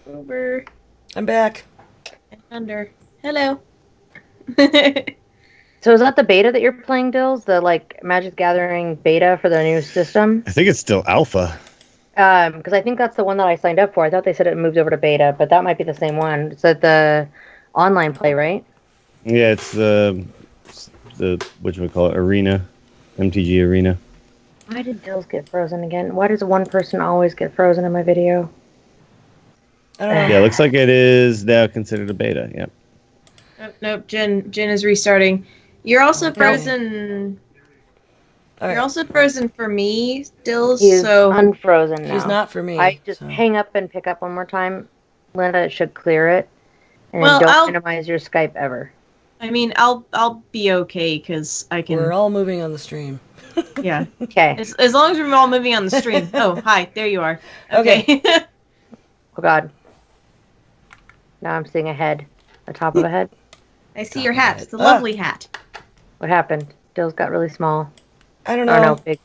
Over I'm back. and under. Hello. So is that the beta that you're playing, DIlls? The Magic Gathering beta for the new system? I think it's still alpha. Because I think that's the one that I signed up for. I thought they said it moved over to beta, but that might be the same one. It's at the online play, right? Yeah, it's the whatchamacallit, arena, MTG arena. Why did DIlls get frozen again? Why does one person always get frozen in my video? I don't know. Yeah, it looks like it is now considered a beta. Yep. Nope. Jen is restarting. You're also frozen. All right. You're also frozen for me, DIlls. He's So unfrozen now. He's not for me. I just so. hang up and pick up one more time. Linda, it should clear it. And Well, don't minimize your Skype ever. I mean, I'll be okay because I can. We're all moving on the stream. Yeah. Okay. As long as we're all moving on the stream. Oh, hi. There you are. Okay. Oh, God. Now I'm seeing a head. The top of a head. I see your hat. It's a lovely hat. What happened? DIlls got really small. I don't Oh, know. no, big.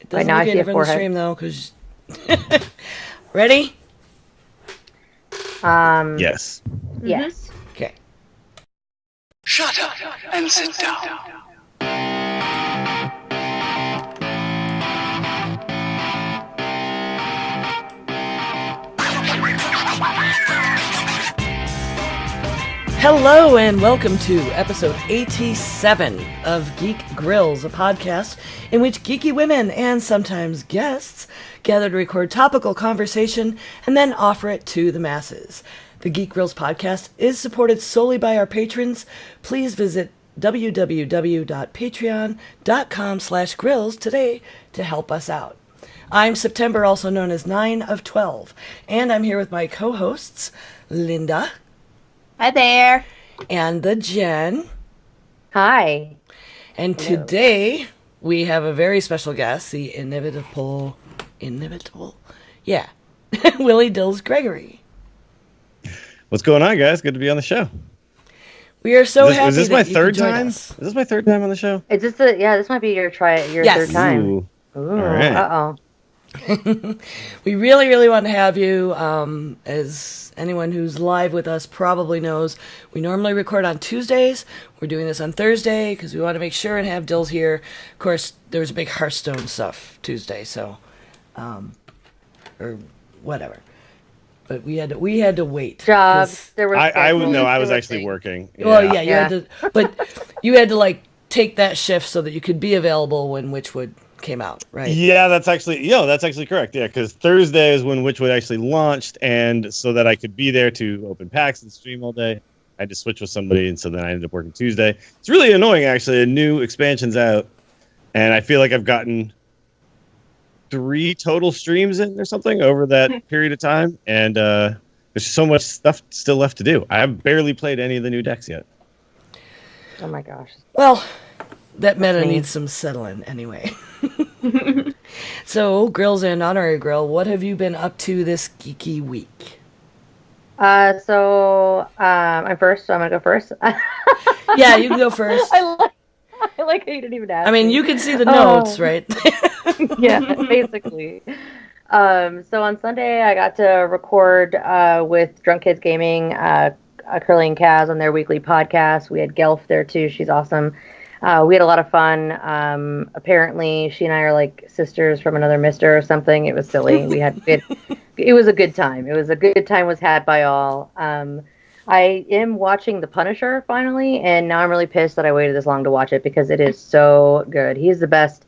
It doesn't now I look see a good from the forehead. stream though, because. Ready? Yes. Yes. Okay. Shut up and sit down. Hello and welcome to episode 87 of Geek Grills, a podcast in which geeky women and sometimes guests gather to record topical conversation and then offer it to the masses. The Geek Grills podcast is supported solely by our patrons. Please visit www.patreon.com/grills today to help us out. I'm September, also known as 9 of 12, and I'm here with my co-hosts, Linda. Hi there. And the Jen. Hi. And Hello. today we have a very special guest, the inevitable, yeah, WIllie DIlls Gregory. What's going on, guys? Good to be on the show. We are so happy Is this that my you could third join time? us. Is this my third time on the show? Is this this might be your Yes. third time. Ooh. Ooh, All right. uh-oh. We really, really want to have you. As anyone who's live with us probably knows, we normally record on Tuesdays. We're doing this on Thursday because we want to make sure and have DIlls here. Of course, there was a big Hearthstone stuff Tuesday, so, or whatever. But we had to wait. 'cause- Jobs. There were I was schedules, I there was were actually things. working. Well, yeah, you Yeah. had to, but you had to take that shift so that you could be available when Witchwood came out, right? Yeah, that's actually correct. Yeah, because Thursday is when Witchwood actually launched, and so that I could be there to open packs and stream all day, I had to switch with somebody, and so then I ended up working Tuesday. It's really annoying, actually. A new expansion's out, and I feel like I've gotten 3 total streams in or something over that period of time, and there's so much stuff still left to do. I have barely played any of the new decks yet. Oh my gosh. Well, that meta me. needs some settling anyway. So, Grills and Honorary Grill, what have you been up to this geeky week? I'm first, so I'm gonna go first. Yeah, you can go first. I like how you didn't even ask. I mean, me. you can see the notes, right? Yeah, basically. So on Sunday, I got to record with Drunk Kids Gaming, Curly and Kaz on their weekly podcast. We had Gelf there too. She's awesome. We had a lot of fun. Apparently, she and I are like sisters from another mister or something. It was silly. It was a good time. It was a good time was had by all. I am watching The Punisher finally, and now I'm really pissed that I waited this long to watch it because it is so good. He's the best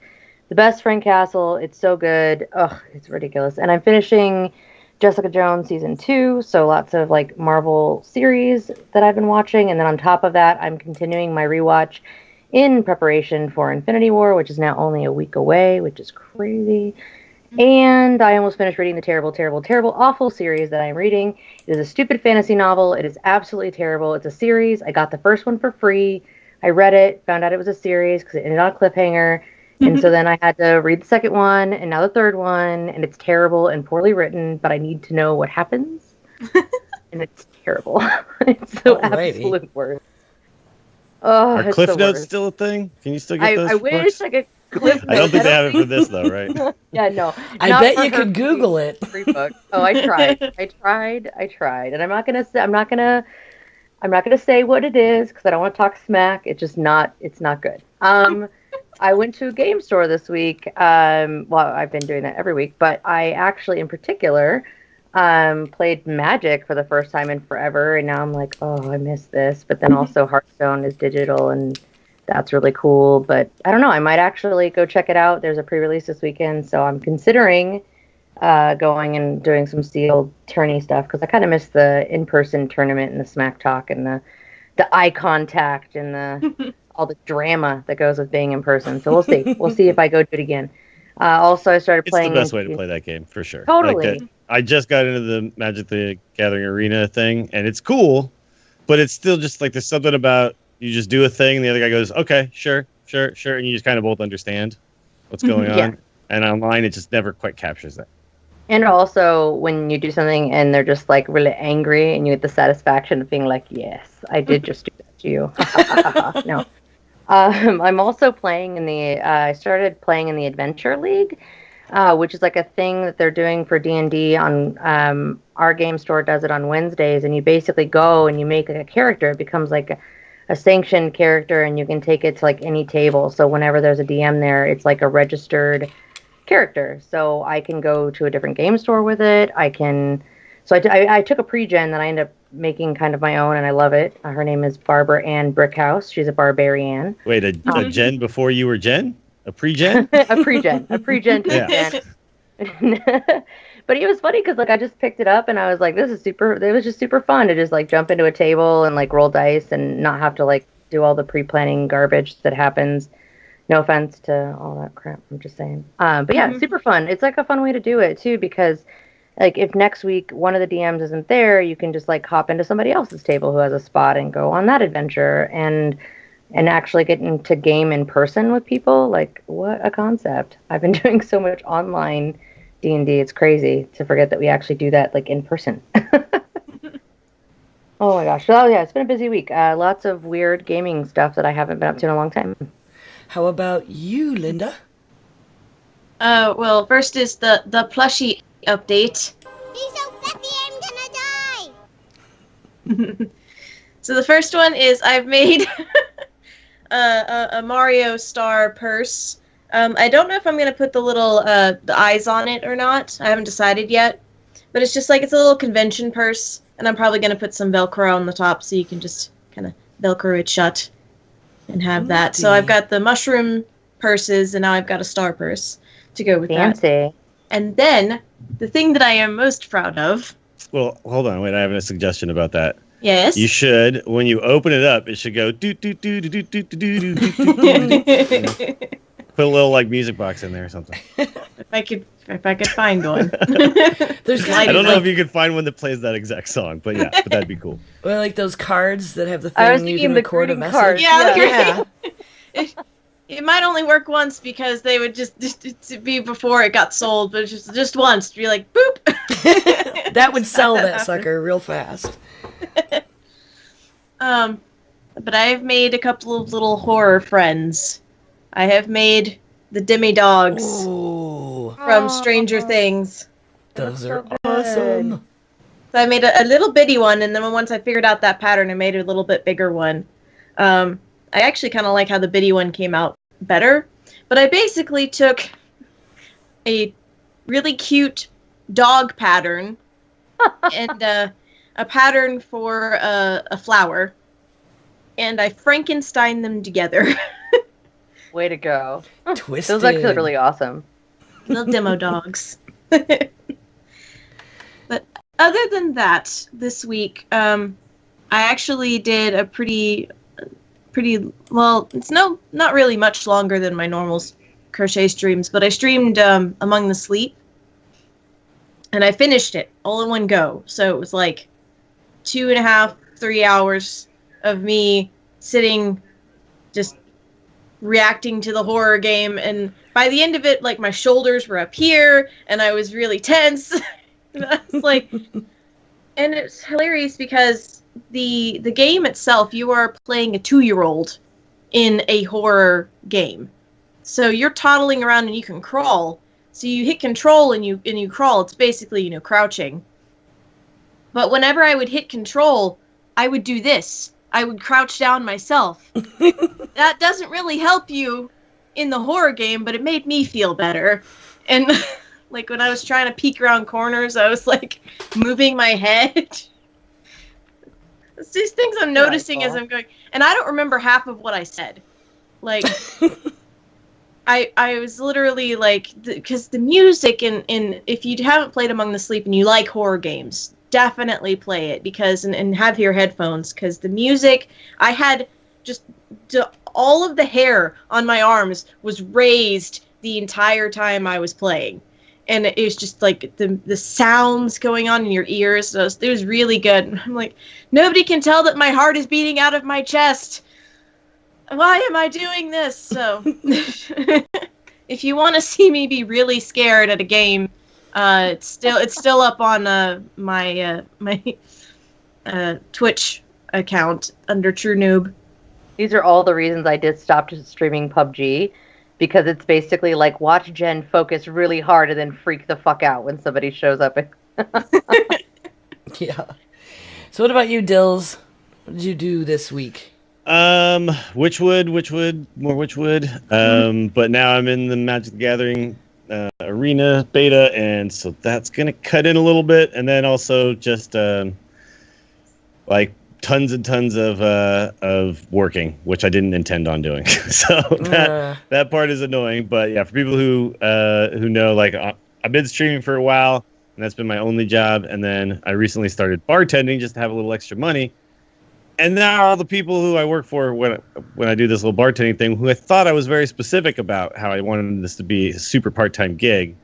Frank Castle. It's so good. Ugh, it's ridiculous. And I'm finishing Jessica Jones season 2, so lots of Marvel series that I've been watching. And then on top of that, I'm continuing my rewatch in preparation for Infinity War, which is now only a week away, which is crazy. And I almost finished reading the terrible, terrible, terrible, awful series that I'm reading. It is a stupid fantasy novel. It is absolutely terrible. It's a series. I got the first one for free. I read it, found out it was a series because it ended on a cliffhanger. And so then I had to read the second one and now the third one. And it's terrible and poorly written, but I need to know what happens. And it's terrible. It's so Alrighty. absolute worst. Oh, Are it's Cliff the Notes worst. still a thing? Can you still get those? I wish books? I could. I don't think they have it for this though, right? Yeah, no. I Not bet for you her could Google it. free book. Oh, I tried. I tried. And I'm not gonna say what it is because I don't want to talk smack. It's not good. I went to a game store this week. Well, I've been doing that every week, but I actually, in particular, played Magic for the first time in forever, and now I'm like, oh, I miss this. But then also Hearthstone is digital, and that's really cool. But I don't know. I might actually go check it out. There's a pre-release this weekend, so I'm considering going and doing some sealed tourney stuff because I kind of miss the in-person tournament and the smack talk and the eye contact and the all the drama that goes with being in person. So we'll see. We'll see if I go do it again. Also, I started playing. It's the best way to play that game for sure. Totally. I just got into the Magic the Gathering Arena thing, and it's cool, but it's still just like there's something about you just do a thing, and the other guy goes, "Okay, sure," and you just kind of both understand what's going on. Yeah. And online, it just never quite captures that. And also, when you do something and they're just like really angry, and you get the satisfaction of being like, "Yes, I did just do that to you." No. I'm also playing in I started playing in the Adventure League, which is like a thing that they're doing for D&D on, our game store does it on Wednesdays, and you basically go and you make like a character. It becomes like a sanctioned character, and you can take it to like any table. So whenever there's a DM there, it's like a registered character. So I can go to a different game store with it. So I took a pre-gen that I ended up making kind of my own, and I love it. Her name is Barbara Ann Brickhouse. She's a barbarian. Wait, a gen before you were Jen? A pre-gen? A pre-gen to Yeah. gen. But it was funny because like I just picked it up and I was like, this is super. It was just super fun to just like jump into a table and like roll dice and not have to like do all the pre-planning garbage that happens. No offense to all that crap. I'm just saying. But yeah, super fun. It's like a fun way to do it too because like if next week one of the DMs isn't there, you can just like hop into somebody else's table who has a spot and go on that adventure and actually get into game in person with people. Like what a concept. I've been doing so much online D&D. It's crazy to forget that we actually do that like in person. Oh my gosh. Oh yeah, it's been a busy week. Lots of weird gaming stuff that I haven't been up to in a long time. How about you, Linda? Well, first is the plushie update. He's so fluffy, I'm gonna die. So the first one is I've made a Mario Star purse. I don't know if I'm gonna put the little the eyes on it or not. I haven't decided yet. But it's just like it's a little convention purse, and I'm probably gonna put some Velcro on the top so you can just kind of Velcro it shut and have that. So I've got the mushroom purses, and now I've got a star purse to go with that. Fancy. And then the thing that I am most proud of. Well, hold on. Wait, I have a suggestion about that. Yes. You should, when you open it up, it should go do do do do do do do do do. Put a little like music box in there or something. If I could find one. There's I don't know if you could find one that plays that exact song, but yeah, but that'd be cool. Or like those cards that have the I was thing you thinking can the record a greeting message. cards. Yeah. It might only work once because they would just be before it got sold, but just once to be like boop. That would sell that sucker real fast. But I have made a couple of little horror friends. I have made the demi-dogs Ooh, from Stranger Things. those are so awesome. So I made a little bitty one, and then once I figured out that pattern, I made a little bit bigger one. I actually kind of like how the bitty one came out better. But I basically took a really cute dog pattern and a pattern for a flower, and I Frankenstein them together. Way to go. Twisted. Those are actually really awesome. Little demo dogs. But other than that, this week, I actually did a pretty well. It's not really much longer than my normal crochet streams, but I streamed Among the Sleep, and I finished it all in one go. So it was like 2.5, 3 hours of me sitting, just reacting to the horror game, and by the end of it, like my shoulders were up here, and I was really tense. And I was like, and it's hilarious because the game itself, you are playing a 2-year-old in a horror game. So you're toddling around and you can crawl. So you hit control and you crawl. It's basically, crouching. But whenever I would hit control, I would do this. I would crouch down myself. That doesn't really help you in the horror game, but it made me feel better. And like when I was trying to peek around corners, I was like moving my head. It's these things I'm noticing as I'm going. And I don't remember half of what I said. Like, I was literally like, because the music in if you haven't played Among the Sleep and you like horror games, definitely play it because and have your headphones because the music I had just all of the hair on my arms was raised the entire time I was playing, and it was just like the sounds going on in your ears. It was really good. I'm like, nobody can tell that my heart is beating out of my chest. Why am I doing this? So if you want to see me be really scared at a game, it's still up on my Twitch account under True Noob. These are all the reasons I did stop streaming PUBG, because it's basically like watch Jen focus really hard and then freak the fuck out when somebody shows up. Yeah. So what about you, DIlls? What did you do this week? Witchwood, more Witchwood. But now I'm in the Magic the Gathering arena beta, and so that's gonna cut in a little bit, and then also just like tons and tons of working, which I didn't intend on doing. So that part is annoying. But yeah, for people who know, like I've been streaming for a while, and that's been my only job, and then I recently started bartending just to have a little extra money. And now all the people who I work for when I do this little bartending thing, who I thought I was very specific about how I wanted this to be a super part-time gig,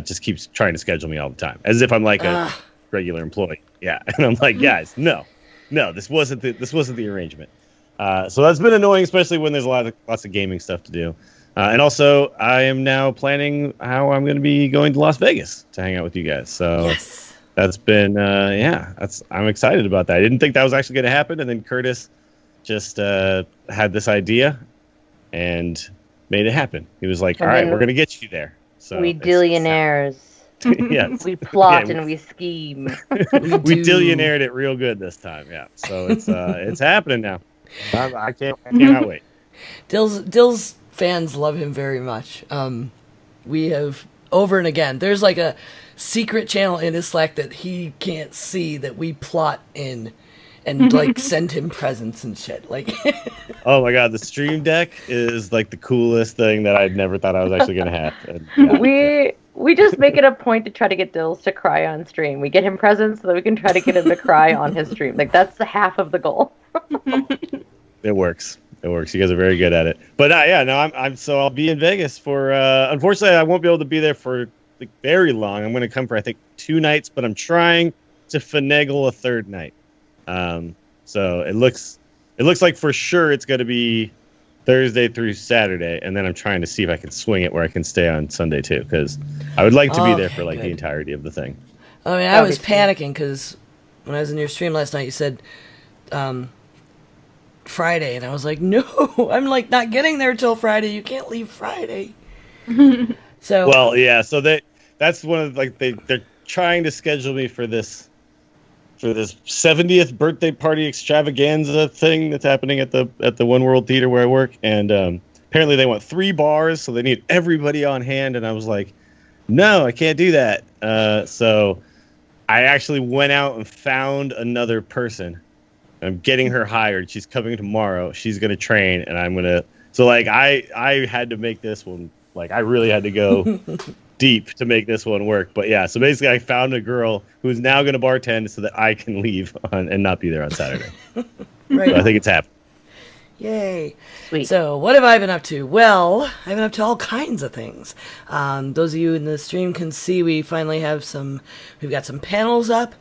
just keeps trying to schedule me all the time, as if I'm like a regular employee. Yeah, and I'm like, guys, no, this wasn't the arrangement. So that's been annoying, especially when there's lots of gaming stuff to do. And also, I am now planning how I'm going to be going to Las Vegas to hang out with you guys. So. Yes. That's been, I'm excited about that. I didn't think that was actually going to happen. And then Curtis just had this idea and made it happen. He was like, all right, we're going to get you there. So we dillionaires. Yes. We plot and we scheme. We dillionaired it real good this time. Yeah. So it's happening now. I cannot wait. DIlls fans love him very much. We have over and again, there's like a secret channel in his Slack that he can't see that we plot in and like send him presents and shit. Like, oh my god, the stream deck is like the coolest thing that I'd never thought I was actually gonna have. And, yeah. We just make it a point to try to get DIlls to cry on stream. We get him presents so that we can try to get him to cry on his stream. Like that's the half of the goal. It works. You guys are very good at it. But so I'll be in Vegas for. Unfortunately, I won't be able to be there for like very long. I'm going to come for I think 2 nights, but I'm trying to finagle a 3rd night. So it looks like for sure it's going to be Thursday through Saturday, and then I'm trying to see if I can swing it where I can stay on Sunday too, because I would like to be there for like the entirety of the thing. I mean, I was panicking because when I was in your stream last night, you said Friday, and I was like, no, I'm like not getting there till Friday. You can't leave Friday. So well, yeah. So that's one of like they're trying to schedule me for this 70th birthday party extravaganza thing that's happening at the One World Theater where I work, and apparently they want 3 bars, so they need everybody on hand. And I was like, no, I can't do that. So I actually went out and found another person. I'm getting her hired. She's coming tomorrow. She's gonna train, and I'm gonna. So like I had to make this one. Like I really had to go deep to make this one work. But yeah, so basically I found a girl who's now gonna bartend so that I can leave and not be there on Saturday. Right. So I think it's happening. Yay. Sweet. So what have I been up to? Well, I've been up to all kinds of things. Those of you in the stream can see we finally have we've got some panels up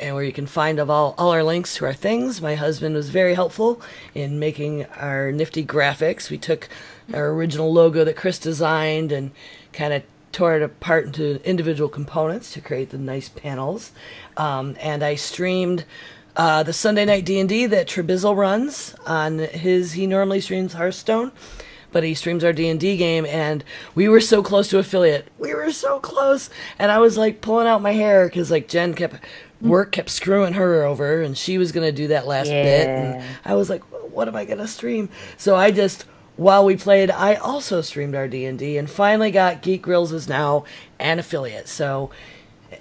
and where you can find all our links to our things. My husband was very helpful in making our nifty graphics. We took our original logo that Chris designed and kind of tore it apart into individual components to create the nice panels. And I streamed the Sunday night D&D that Trebizzle runs on he normally streams Hearthstone, but he streams our D&D game, and we were so close to affiliate. We were so close, and I was like pulling out my hair because like Jen kept screwing her over, and she was gonna do that last bit, and I was like, what am I gonna stream? So I just, while we played, I also streamed our D&D and finally got Geek Grills is now an affiliate. So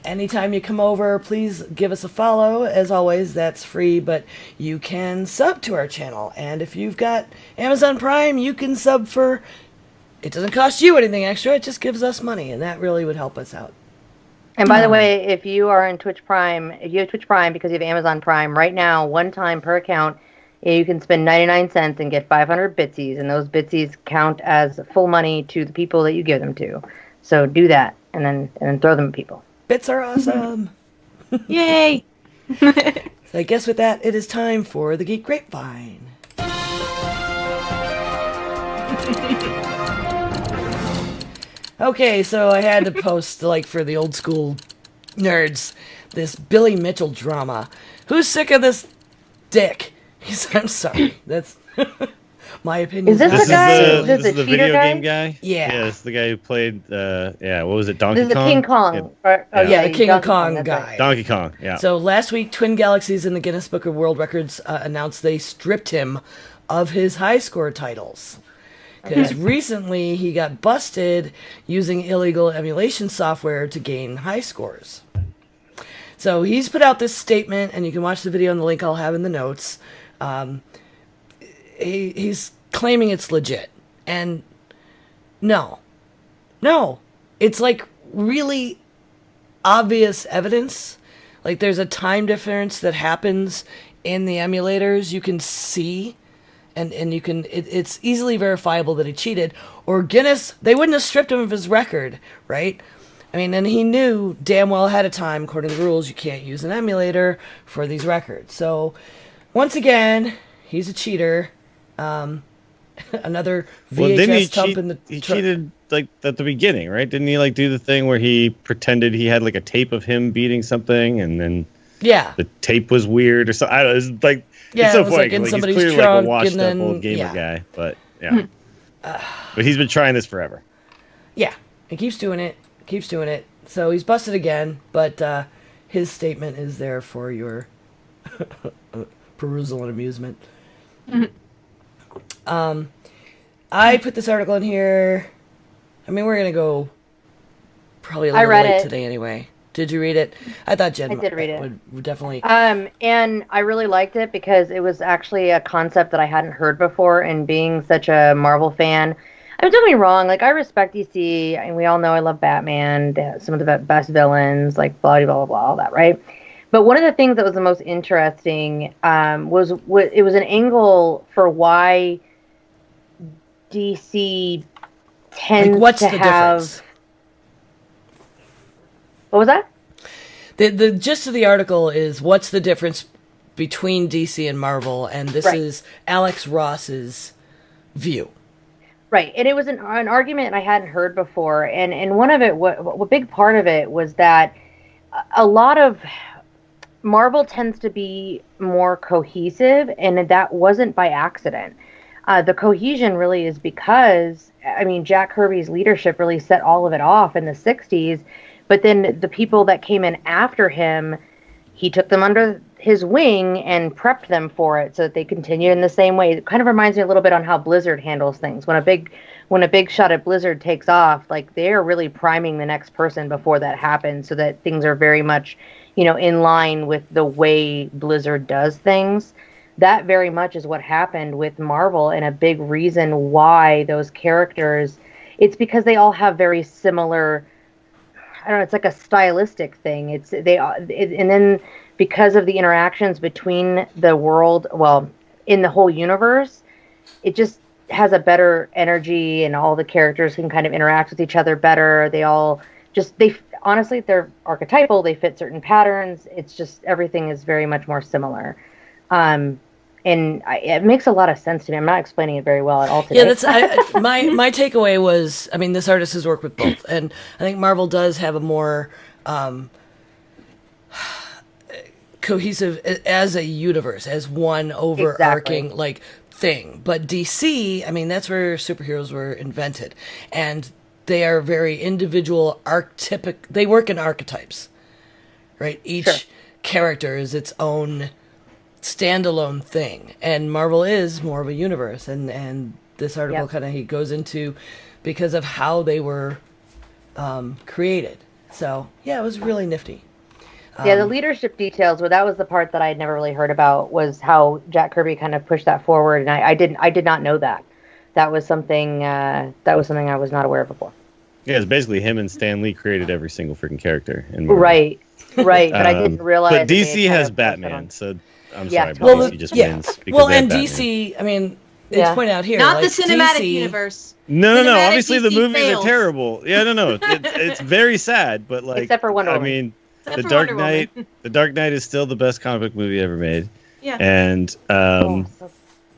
anytime you come over, please give us a follow. As always, that's free, but you can sub to our channel. And if you've got Amazon Prime, you can sub for, it doesn't cost you anything extra, it just gives us money, and that really would help us out. And by the way, if you are in Twitch Prime, if you have Twitch Prime because you have Amazon Prime, right now, one time per account, you can spend 99 cents and get 500 bitsies, and those bitsies count as full money to the people that you give them to. So do that, and then throw them at people. Bits are awesome. Yay! So I guess with that, it is time for the Geek Grapevine. Okay, so I had to post, like, for the old school nerds, this Billy Mitchell drama. Who's sick of this dick? I'm sorry. That's my opinion. Is this the guy? This is the video guy? game guy? Yeah. Yeah, it's the guy who played, what was it, Donkey Kong? This is the King Kong. Yeah, the King of Donkey Kong that's guy. right. Donkey Kong, yeah. So last week, Twin Galaxies and the Guinness Book of World Records announced they stripped him of his high score titles. Because recently he got busted using illegal emulation software to gain high scores. So he's put out this statement, and you can watch the video on the link I'll have in the notes. He's claiming it's legit. And no, it's like really obvious evidence. Like there's a time difference that happens in the emulators. You can see, and you can, it's easily verifiable that he cheated. Or Guinness, they wouldn't have stripped him of his record, right? I mean, and he knew damn well ahead of time, according to the rules, you can't use an emulator for these records. So, once again, he's a cheater. Another VHS thump in the... He cheated, like, at the beginning, right? Didn't he, like, do the thing where he pretended he had, like, a tape of him beating something, and then... Yeah. The tape was weird or something. I don't know. It's like... Yeah, it's so it was, funny. like, in Like, somebody's he's clearly, trunk, like, a washed-up and then... old gamer yeah. guy, but, yeah. But he's been trying this forever. Yeah, he keeps doing it. So he's busted again, but his statement is there for your perusal and amusement. I put this article in here. I mean, we're going to go probably a little late today anyway. Did you read it? I thought Jen did read it. would definitely... And I really liked it because it was actually a concept that I hadn't heard before, and being such a Marvel fan... I mean, don't get me wrong, like, I respect DC, and we all know I love Batman, some of the best villains, like, blah, blah, blah, blah, all that, right? But one of the things that was the most interesting was it was an angle for why DC tends like, what's to the have... difference? What was that? The gist of the article is what's the difference between DC and Marvel, and this is Alex Ross's view. Right, and it was an argument I hadn't heard before, and one of it, what big part of it was that a lot of Marvel tends to be more cohesive, and that wasn't by accident. The cohesion really is because, I mean, Jack Kirby's leadership really set all of it off in the 60s, but then the people that came in after him, he took them under his wing and prepped them for it so that they continue in the same way. It kind of reminds me a little bit on how Blizzard handles things. When a big shot at Blizzard takes off, like, they're really priming the next person before that happens so that things are very much, in line with the way Blizzard does things. That very much is what happened with Marvel, and a big reason why those characters, it's because they all have very similar, I don't know, it's like a stylistic thing. And then because of the interactions between the world, well, in the whole universe, it just has a better energy, and all the characters can kind of interact with each other better. Honestly, they're archetypal. They fit certain patterns. It's just, everything is very much more similar. It makes a lot of sense to me. I'm not explaining it very well at all today. Yeah, that's my takeaway was, I mean, this artist has worked with both, and I think Marvel does have a more cohesive as a universe, as one overarching, like, thing. But DC, I mean, that's where superheroes were invented. And they are very individual, they work in archetypes, right? Each character is its own standalone thing. And Marvel is more of a universe. And this article kind of, he goes into because of how they were created. So, yeah, it was really nifty. Yeah, the leadership details, that was the part that I had never really heard about, was how Jack Kirby kind of pushed that forward, and I did not know that. That was something I was not aware of before. Yeah, it's basically him and Stan Lee created every single freaking character in Marvel. Right, but I didn't realize. But DC has Batman, so I'm sorry, but DC just wins. Well, and DC, I mean, it's pointed out here. Not like, the cinematic DC, universe. No. Cinematic Obviously, the DC movies fails. are terrible. Yeah, no. It's very sad, but like, except for Wonder Woman. I mean, Except The for Dark Wonder Knight. Woman. The Dark Knight is still the best comic book movie ever made. Yeah. And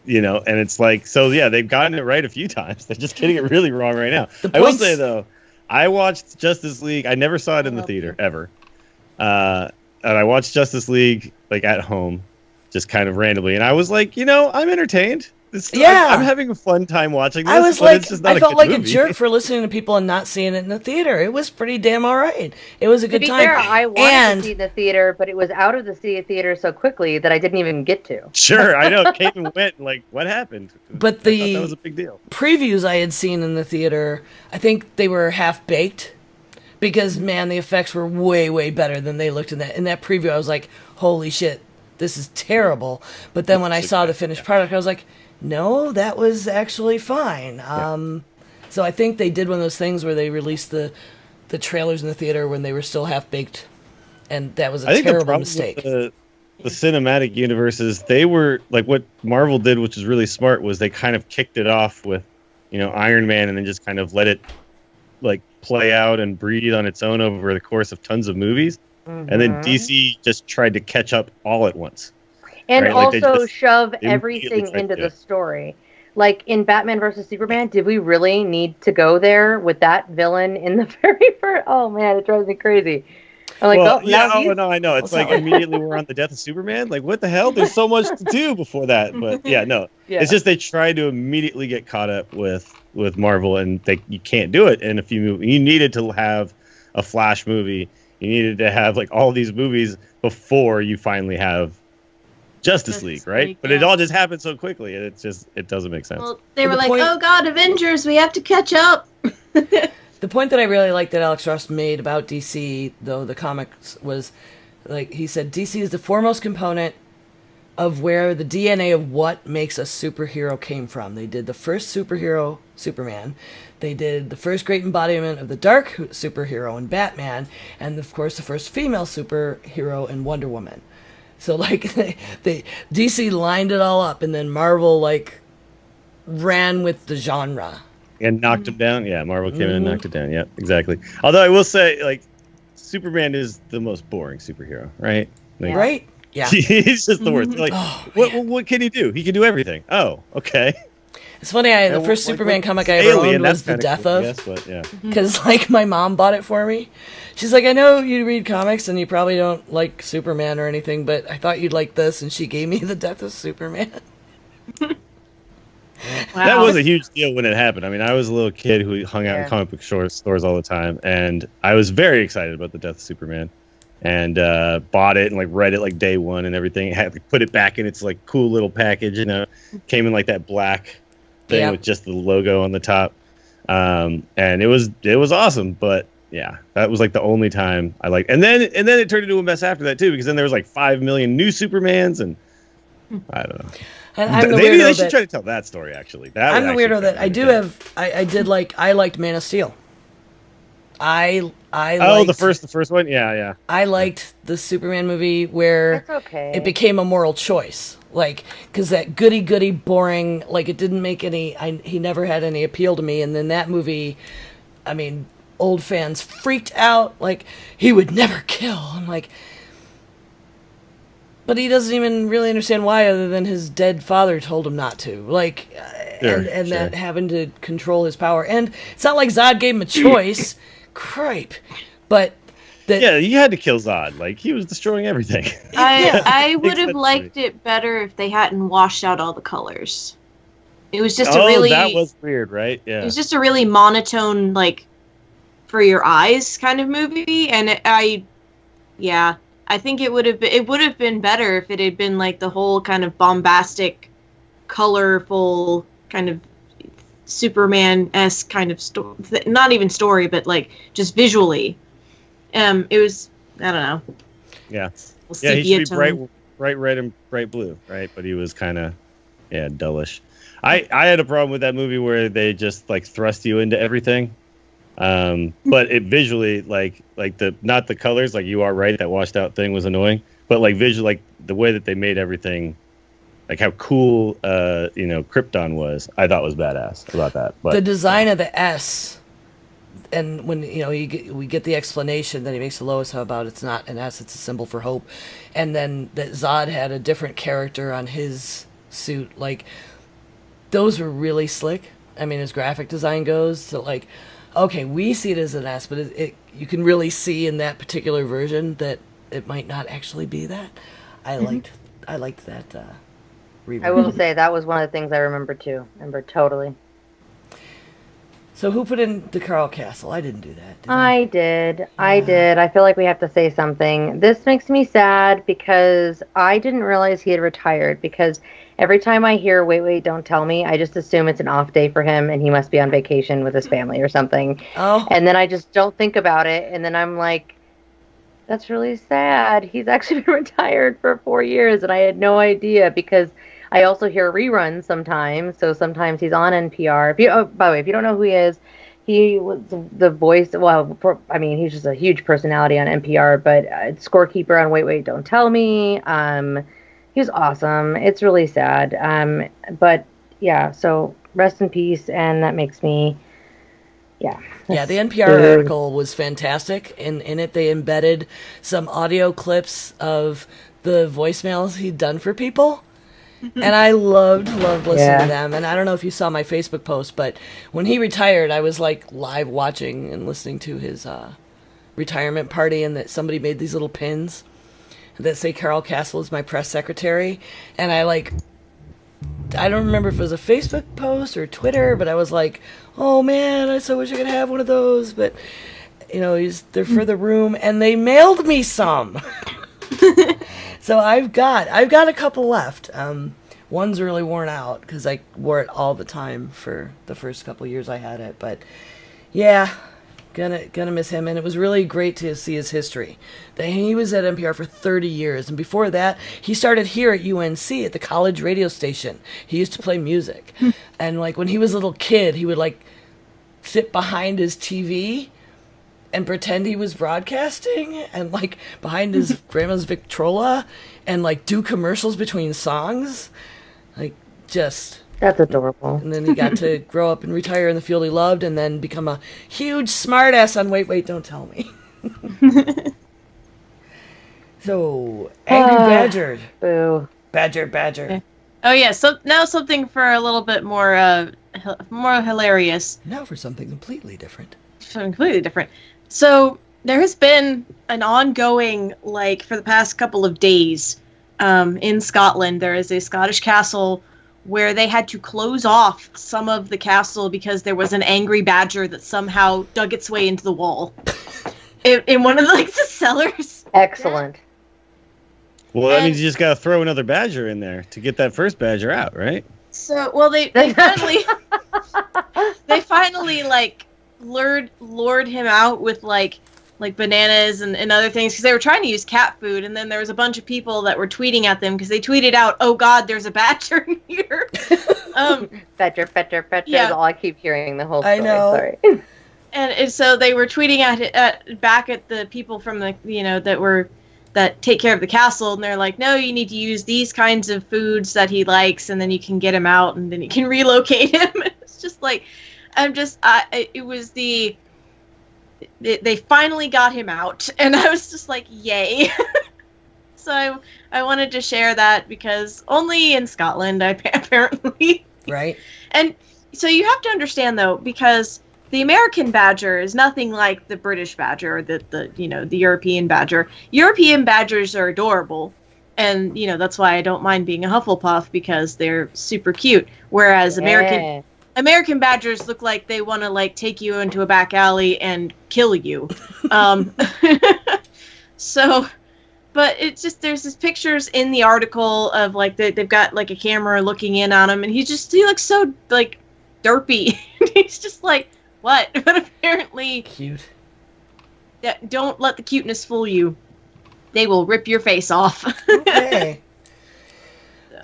you know, and it's like, so yeah, they've gotten it right a few times. They're just getting it really wrong right now. I will say though, I watched Justice League. I never saw it in the theater ever. And I watched Justice League like at home, just kind of randomly, and I was like, you know, I'm entertained. I'm having a fun time watching this. I was but like, it's just not I felt good like movie. a jerk for listening to people and not seeing it in the theater. It was pretty damn all right. It was a good time. To be fair, I wanted to see the theater, but it was out of the theater so quickly that I didn't even get to. Sure, I know. Came and went. Like, what happened? But I thought that was a big deal. Previews I had seen in the theater, I think they were half baked. Because, man, the effects were way, way better than they looked in that. In that preview, I was like, holy shit, this is terrible. But then when I saw the finished product, I was like, no, that was actually fine. So I think they did one of those things where they released the trailers in the theater when they were still half-baked. And that was a terrible mistake. The cinematic universes, they were, like what Marvel did, which is really smart, was they kind of kicked it off with, you know, Iron Man and then just kind of let it, like, play out and breathe on its own over the course of tons of movies. And then DC just tried to catch up all at once. And right? also shove everything into the story. Like in Batman versus Superman, did we really need to go there with that villain in the very first? Oh man, it drives me crazy. I'm like, I know. It's like immediately we're on the death of Superman. Like, what the hell? There's so much to do before that. But it's just they tried to immediately get caught up with Marvel, and you can't do it in a few movies. You needed to have a Flash movie. You needed to have like all these movies before you finally have Justice League, right? But it all just happened so quickly, and it doesn't make sense. Well, they were like, oh god, Avengers, we have to catch up. The point that I really liked that Alex Ross made about DC, though, the comics, was, like, he said, DC is the foremost component of where the DNA of what makes a superhero came from. They did the first superhero, Superman. They did the first great embodiment of the dark superhero in Batman. And, of course, the first female superhero in Wonder Woman. So, like, they DC lined it all up, and then Marvel, like, ran with the genre. And knocked him down. Yeah, Marvel came in and knocked it down. Yeah, exactly. Although I will say, like, Superman is the most boring superhero, right? Like, right? Yeah. He's just the worst. Like, what can he do? He can do everything. Oh, okay. It's funny. The first Superman comic I ever owned was The Death of. Yes, but yeah. Because, like, my mom bought it for me. She's like, I know you read comics and you probably don't like Superman or anything, but I thought you'd like this, and she gave me The Death of Superman. Wow. That was a huge deal when it happened. I mean, I was a little kid who hung out in comic book stores all the time, and I was very excited about The Death of Superman, and bought it and like read it like day one and everything. Had to put it back in its like cool little package, you know. Came in like that black thing with just the logo on the top, and it was awesome. But yeah, that was like the only time I liked. And then it turned into a mess after that too, because then there was like 5 million new Supermans, and I don't know. And maybe they should try to tell that story. Actually, I'm the weirdo that I liked Man of Steel. I liked, the first one, yeah. I liked the Superman movie where it became a moral choice, like because that goody boring, like it didn't make any. He never had any appeal to me, and then that movie, I mean, old fans freaked out, like he would never kill. I'm like. But he doesn't even really understand why, other than his dead father told him not to. Like, that having to control his power. And it's not like Zod gave him a choice. Cripe. But... you had to kill Zod. Like, he was destroying everything. I would have liked it better if they hadn't washed out all the colors. It was just a really that was weird, right? Yeah. It was just a really monotone, like, for your eyes kind of movie, and I think it would have been better if it had been like the whole kind of bombastic, colorful kind of Superman-esque kind of story. Not even story, but like just visually. It was, I don't know. Yeah. Yeah, he should be bright red and bright blue, right? But he was kind of, dullish. I had a problem with that movie where they just like thrust you into everything. But it visually, like not the colors, like you are right, that washed out thing was annoying. But like visually, like the way that they made everything, like how cool, Krypton was, I thought was badass about that. But the design of the S, and when we get the explanation that he makes to Lois about it's not an S, it's a symbol for hope, and then that Zod had a different character on his suit, like those were really slick. I mean, as graphic design goes, so like, okay, we see it as an S, but you can really see in that particular version that it might not actually be that. I liked that. I will say that was one of the things I remember too. Totally. So who put in the Carl Castle? I didn't do that. I did. I feel like we have to say something. This makes me sad because I didn't realize he had retired, because every time I hear wait, don't tell me, I just assume it's an off day for him and he must be on vacation with his family or something. Oh. And then I just don't think about it. And then I'm like, that's really sad. He's actually been retired for 4 years and I had no idea, because I also hear reruns sometimes. So sometimes he's on NPR. By the way, if you don't know who he is, he was the voice. Well, he's just a huge personality on NPR, but scorekeeper on Wait, Don't Tell Me. He was awesome. It's really sad. But yeah, so rest in peace. And that makes me, Yeah, the NPR article was fantastic. And in it, they embedded some audio clips of the voicemails he'd done for people. And I loved listening to them. And I don't know if you saw my Facebook post, but when he retired, I was like live watching and listening to his retirement party, and that somebody made these little pins that say Carl Castle is my press secretary. And I don't remember if it was a Facebook post or Twitter, but I was like, oh man, I so wish I could have one of those. But, they're for the room, and they mailed me some. So I've got a couple left. One's really worn out because I wore it all the time for the first couple years I had it. But yeah, gonna miss him. And it was really great to see his history. He was at NPR for 30 years, and before that, he started here at UNC at the college radio station. He used to play music, and like when he was a little kid, he would like sit behind his TV and pretend he was broadcasting, and like behind his grandma's Victrola, and like do commercials between songs, like just. That's adorable. And then he got to grow up and retire in the field he loved, and then become a huge smartass on Wait, Don't Tell Me. So, Angry Badger. Boo. Badger. Okay. Oh yeah, so now something for a little bit more hilarious. Now for something completely different. So there has been an ongoing, like, for the past couple of days, in Scotland, there is a Scottish castle where they had to close off some of the castle because there was an angry badger that somehow dug its way into the wall in one of the cellars. Excellent. Well, that means you just got to throw another badger in there to get that first badger out, right? So, well, they finally like lured him out with like bananas and other things, because they were trying to use cat food, and then there was a bunch of people that were tweeting at them because they tweeted out, "Oh God, there's a badger in here." Badger yeah. is all I keep hearing the whole story. I know. Sorry. And so they were tweeting back at the people from the that take care of the castle, and they're like, "No, you need to use these kinds of foods that he likes, and then you can get him out, and then you can relocate him." It's just like, it was they finally got him out, and I was just like, yay. So I wanted to share that, because only in Scotland, apparently. Right. And so you have to understand, though, because the American badger is nothing like the British badger or the European badger. European badgers are adorable, And, you know, that's why I don't mind being a Hufflepuff, because they're super cute. Whereas American Badgers look like they want to, like, take you into a back alley and kill you. So, but it's just, there's these pictures in the article of, like, they've got, like, a camera looking in on him, and he looks so, like, derpy. He's just like, what? But apparently... Cute. Don't let the cuteness fool you. They will rip your face off. Okay.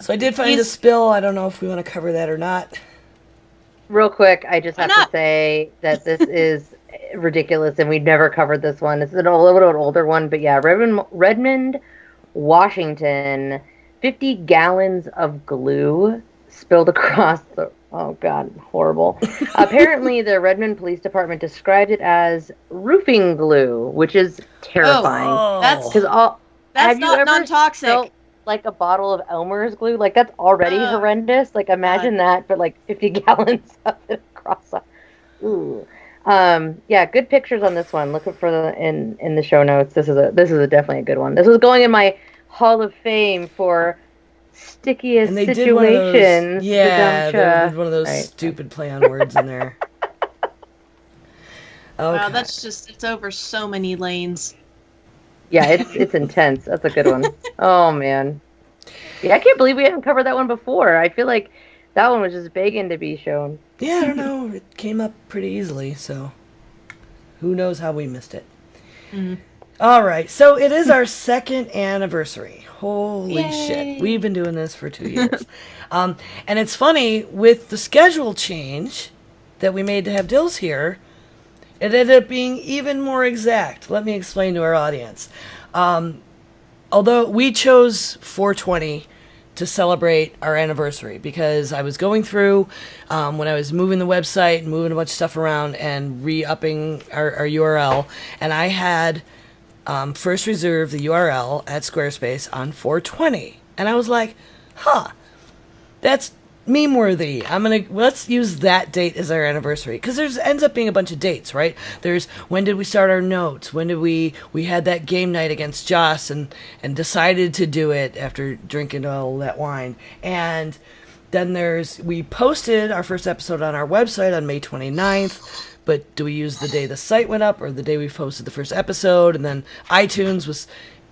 So I did find a spill. I don't know if we want to cover that or not. Real quick, I just have to say that this is ridiculous, and we've never covered this one. It's a little bit older one, but yeah, Redmond, Washington, 50 gallons of glue spilled across the... Oh, God, horrible. Apparently, the Redmond Police Department described it as roofing glue, which is terrifying. Oh. That's not non-toxic. Like a bottle of Elmer's glue? Like, that's already horrendous. Like, imagine that, but like 50 gallons of it across. Ooh. Yeah, good pictures on this one. Looking for in the show notes. This is definitely a good one. This was going in my Hall of Fame for stickiest and they situations. They did one of those stupid play on words in there. Okay. Wow, it's over so many lanes. Yeah, it's intense. That's a good one. Oh, man. Yeah, I can't believe we haven't covered that one before. I feel like that one was just begging to be shown. Yeah, I don't know. It came up pretty easily, so who knows how we missed it. Mm-hmm. All right, so it is our second anniversary. Holy shit. We've been doing this for 2 years. And it's funny, with the schedule change that we made to have DIlls here, it ended up being even more exact. Let me explain to our audience. Although we chose 420 to celebrate our anniversary, because I was going through when I was moving the website and moving a bunch of stuff around and re-upping our URL, and I had first reserved the URL at Squarespace on 420, and I was like, that's meme worthy. Let's use that date as our anniversary, because there's ends up being a bunch of dates, right? There's when did we start our notes, when did we had that game night against Joss and decided to do it after drinking all that wine, and then we posted our first episode on our website on May 29th. But do we use the day the site went up or the day we posted the first episode? And then iTunes was,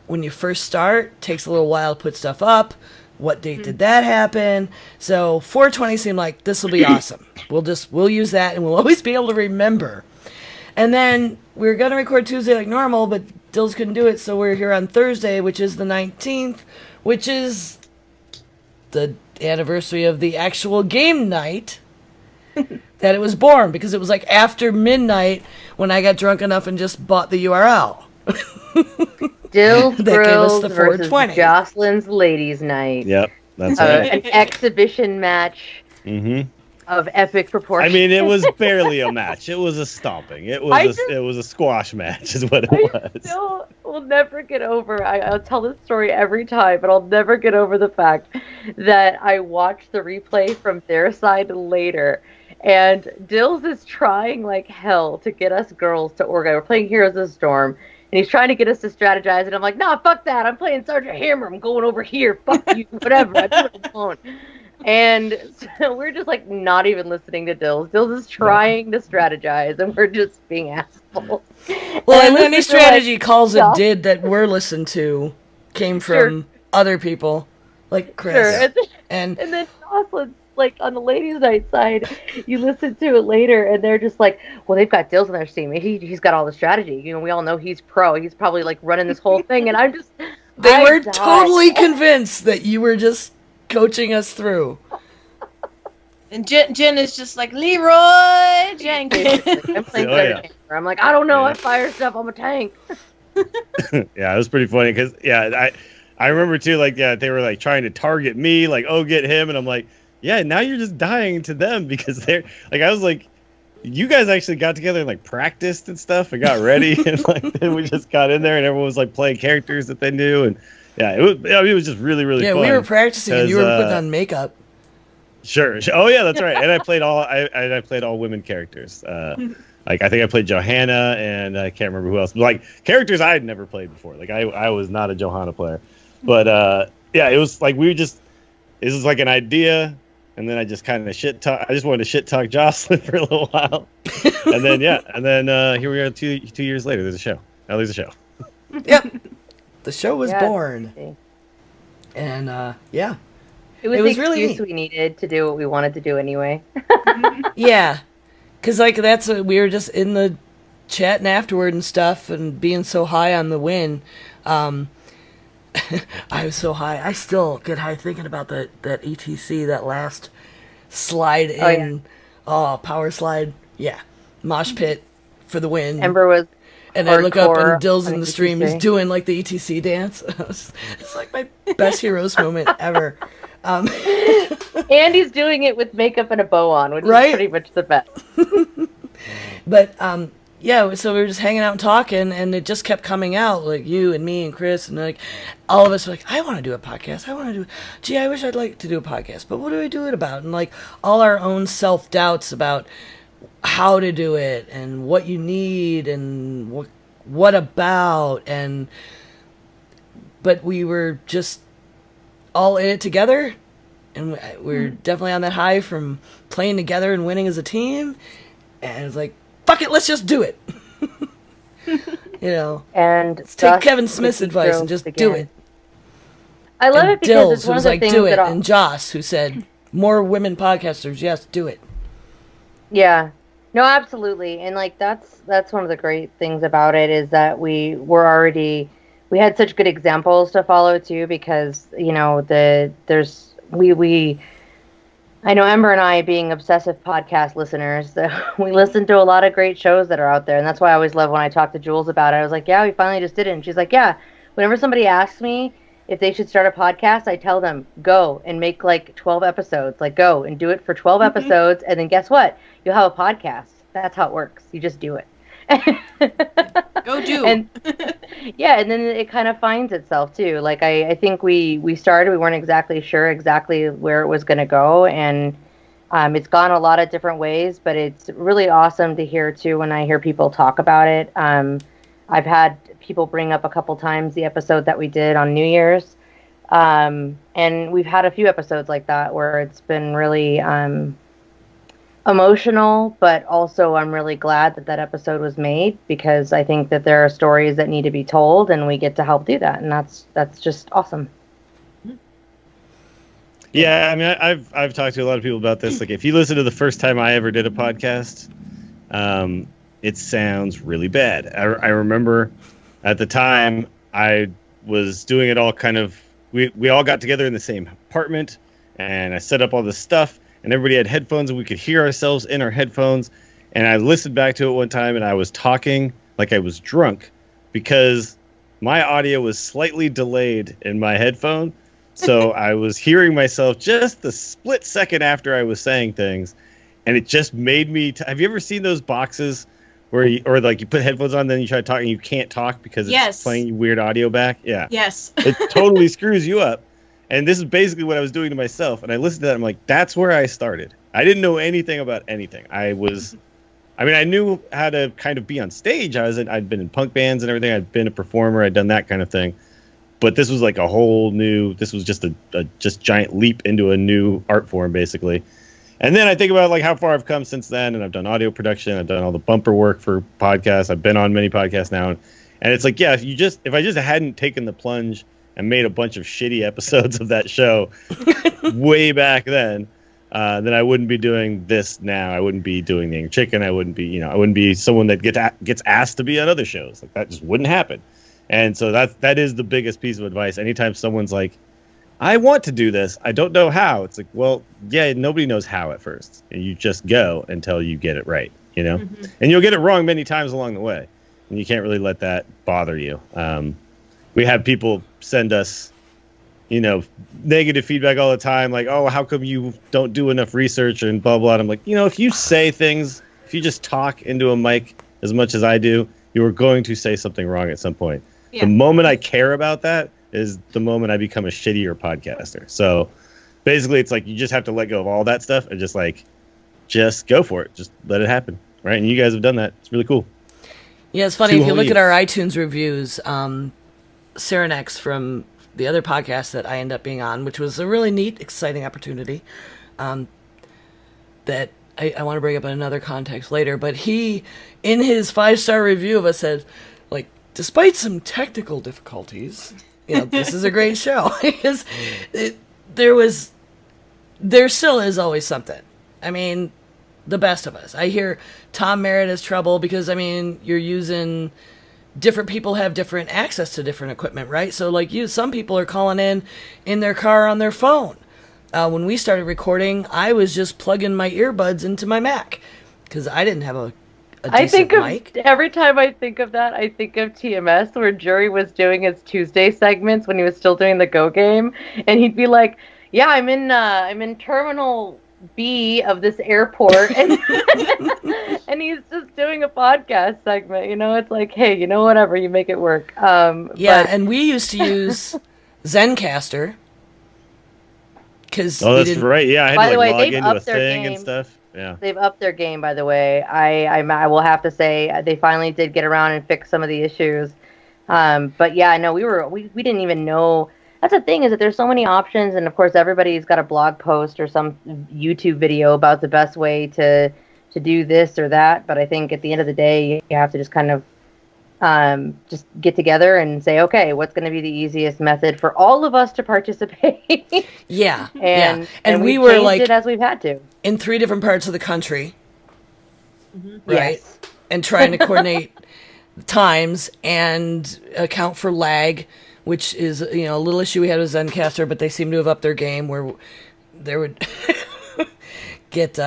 when you first start, takes a little while to put stuff up. What date did that happen? So 420 seemed like this will be awesome. We'll use that, and we'll always be able to remember. And then we were going to record Tuesday like normal, but DIlls couldn't do it, so we're here on Thursday, which is the 19th, which is the anniversary of the actual game night that it was born, because it was like after midnight when I got drunk enough and just bought the URL. DIlls Grills versus Jocelyn's Ladies Night. Yep, that's right. An exhibition match of epic proportions. I mean, it was barely a match. It was a stomping. It was a squash match is what it was. I still will never get over, I'll tell this story every time, but I'll never get over the fact that I watched the replay from their side later, and DIlls is trying like hell to get us girls to organize. We're playing Heroes of the Storm, and he's trying to get us to strategize, and I'm like, nah, fuck that. I'm playing Sergeant Hammer. I'm going over here. Fuck you, whatever. I do it alone. And so we're just like not even listening to DIlls. DIlls is trying to strategize, and we're just being assholes. Well, and any strategy calls it did that we're listened to came from other people, like Chris. Sure. And then Jocelyn, like on the ladies' night side, you listen to it later, and they're just like, well, they've got DIlls on their team. He's got all the strategy. You know, we all know he's pro. He's probably like running this whole thing, and I'm just. They were totally convinced that you were just coaching us through. And Jen is just like, Leroy Jenkins. I'm playing Hammer. I'm like, I don't know. I fire stuff. I'm a tank. Yeah, it was pretty funny because I remember too, like, they were like trying to target me, like, oh, get him, and I'm like, yeah, now you're just dying to them because they're like, I was like, you guys actually got together and like practiced and stuff and got ready, and like then we just got in there and everyone was like playing characters that they knew, and yeah, it was just really fun. Yeah, we were practicing and you were putting on makeup. Sure. Oh yeah, that's right. And I played all women characters. Like I think I played Johanna, and I can't remember who else. But, like characters I had never played before. Like I was not a Johanna player. But yeah, it was like this was like an idea, and then I just kind of shit talk. I just wanted to shit talk Jocelyn for a little while, and then here we are 2 years later. There's a show. Now there's a show. Yep, the show was born, and yeah, it was the really excuse we needed to do what we wanted to do anyway. Yeah, because like we were just in the chatting afterward and stuff, and being so high on the win. I was so high. I still get high thinking about that ETC, that last slide in. Oh, power slide. Yeah. Mosh pit for the win. Ember was and I look up and DIlls in the stream is doing like the ETC dance. It's like my best Heroes moment ever. And he's doing it with makeup and a bow on, which is pretty much the best. But yeah, so we were just hanging out and talking, and it just kept coming out, like you and me and Chris, and like all of us were like, I want to do a podcast. I wish I'd like to do a podcast, but what do I do it about? And like all our own self-doubts about how to do it and what you need and what about, but we were just all in it together, and we're definitely on that high from playing together and winning as a team, and it's like, fuck it, let's just do it. And let's take Kevin Smith's advice and just do it. I love it because DIlls, it's one who of was the like, things do it, that and Joss, who said, more women podcasters, yes, do it. Yeah, no, absolutely, and like that's one of the great things about it is that we had such good examples to follow too, because I know Ember and I, being obsessive podcast listeners, we listen to a lot of great shows that are out there. And that's why I always love when I talk to Jules about it. I was like, yeah, we finally just did it. And she's like, yeah, whenever somebody asks me if they should start a podcast, I tell them, go and make like 12 episodes. Like, go and do it for 12 episodes. And then guess what? You'll have a podcast. That's how it works. You just do it. Go do. And yeah, and then it kind of finds itself too. Like I think we started, we weren't exactly sure where it was going to go, and it's gone a lot of different ways, but it's really awesome to hear too when I hear people talk about it. I've had people bring up a couple times the episode that we did on New Year's, and we've had a few episodes like that where it's been really emotional, but also I'm really glad that episode was made, because I think that there are stories that need to be told, and we get to help do that, and that's just awesome. Yeah, I mean, I've talked to a lot of people about this. Like, if you listen to the first time I ever did a podcast, it sounds really bad. I remember at the time I was doing it all kind of. We all got together in the same apartment, and I set up all this stuff. And everybody had headphones, and we could hear ourselves in our headphones. And I listened back to it one time, and I was talking like I was drunk because my audio was slightly delayed in my headphone. So I was hearing myself just the split second after I was saying things. And it just made me... have you ever seen those boxes where you put headphones on, then you try to talk, and you can't talk because it's playing weird audio back? Yeah. Yes. It totally screws you up. And this is basically what I was doing to myself. And I listened to that. I'm like, that's where I started. I didn't know anything about anything. I knew how to kind of be on stage. I'd been in punk bands and everything. I'd been a performer. I'd done that kind of thing. But this was like a whole new, this was just a giant leap into a new art form, basically. And then I think about like how far I've come since then. And I've done audio production. I've done all the bumper work for podcasts. I've been on many podcasts now. And it's like, yeah, if I just hadn't taken the plunge and made a bunch of shitty episodes of that show way back then I wouldn't be doing this now. I wouldn't be doing the Angry Chicken. I wouldn't be someone that gets asked to be on other shows. Like, that just wouldn't happen. And so that is the biggest piece of advice. Anytime someone's like, I want to do this, I don't know how. It's like, well, yeah, nobody knows how at first. And you just go until you get it right, Mm-hmm. And you'll get it wrong many times along the way. And you can't really let that bother you. We have people send us, negative feedback all the time. Like, oh, how come you don't do enough research and blah, blah. And I'm like, if you say things, if you just talk into a mic as much as I do, you are going to say something wrong at some point. Yeah. The moment I care about that is the moment I become a shittier podcaster. So basically it's like, you just have to let go of all that stuff and just go for it. Just let it happen. Right. And you guys have done that. It's really cool. Yeah. It's funny. If you look at our iTunes reviews, Cyrenex from the other podcast that I end up being on, which was a really neat, exciting opportunity that I want to bring up in another context later. But he, in his 5-star review of us, said, like, despite some technical difficulties, this is a great show. Because there still is always something. I mean, the best of us. I hear Tom Merritt has trouble because, you're using... different people have different access to different equipment, right? So, like some people are calling in their car on their phone. When we started recording, I was just plugging my earbuds into my Mac because I didn't have a decent mic. Every time I think of that, I think of TMS, where Jury was doing his Tuesday segments when he was still doing the Go game, and he'd be like, "Yeah, I'm in Terminal B of this airport," and and he's just doing a podcast segment. It's like, hey, whatever, you make it work. And we used to use Zencaster because that's right. Yeah, I had to log into a thing game. And stuff. Yeah, they've upped their game, by the way. I will have to say they finally did get around and fix some of the issues. But yeah, no, we didn't even know. That's the thing, is that there's so many options, and of course everybody's got a blog post or some YouTube video about the best way to do this or that. But I think at the end of the day, you have to just kind of just get together and say, okay, what's going to be the easiest method for all of us to participate? Yeah, and we were like it as we've had to in 3 different parts of the country, right? Yes. And trying to coordinate times and account for lag, which is a little issue we had with Zencaster, but they seem to have upped their game where they would get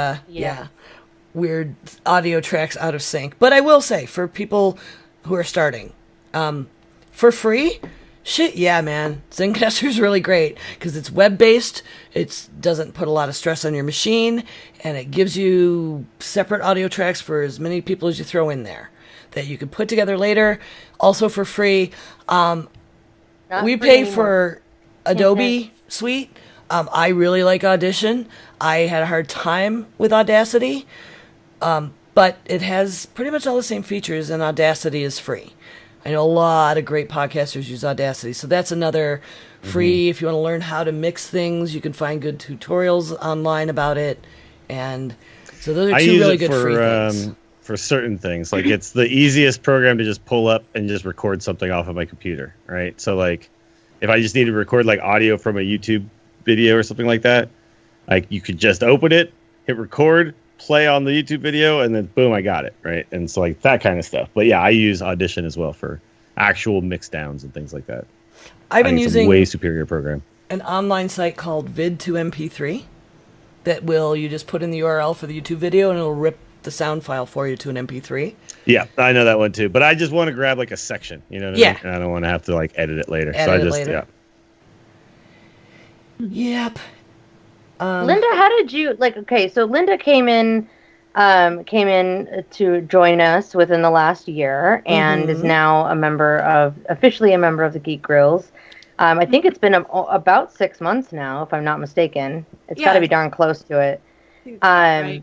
weird audio tracks out of sync. But I will say, for people who are starting, for free, shit, yeah, man, Zencaster is really great because it's web-based. It doesn't put a lot of stress on your machine, and it gives you separate audio tracks for as many people as you throw in there that you can put together later, also for free. We pay for Adobe Suite. I really like Audition. I had a hard time with Audacity, but it has pretty much all the same features, and Audacity is free. I know a lot of great podcasters use Audacity, so that's another free. If you want to learn how to mix things, you can find good tutorials online about it, and so those are two really good free things. For certain things, like it's the easiest program to just pull up and just record something off of my computer, right? So like if I just need to record like audio from a YouTube video or something like that, like you could just open it, hit record, play on the YouTube video, and then boom, I got it, right? And so like that kind of stuff. But yeah, I use Audition as well for actual mix downs and things like that. I've been using a way superior program, an online site called Vid2MP3 that you just put in the URL for the YouTube video and it'll rip the sound file for you to an MP3. Yeah, I know that one too. But I just want to grab like a section, you know what I mean? And I don't want to have to like edit it later. Yep. Linda, how did you okay, so Linda came in to join us within the last year and is now officially a member of the Geek Grills. I think it's been about 6 months now, if I'm not mistaken. It's got to be darn close to it. Right.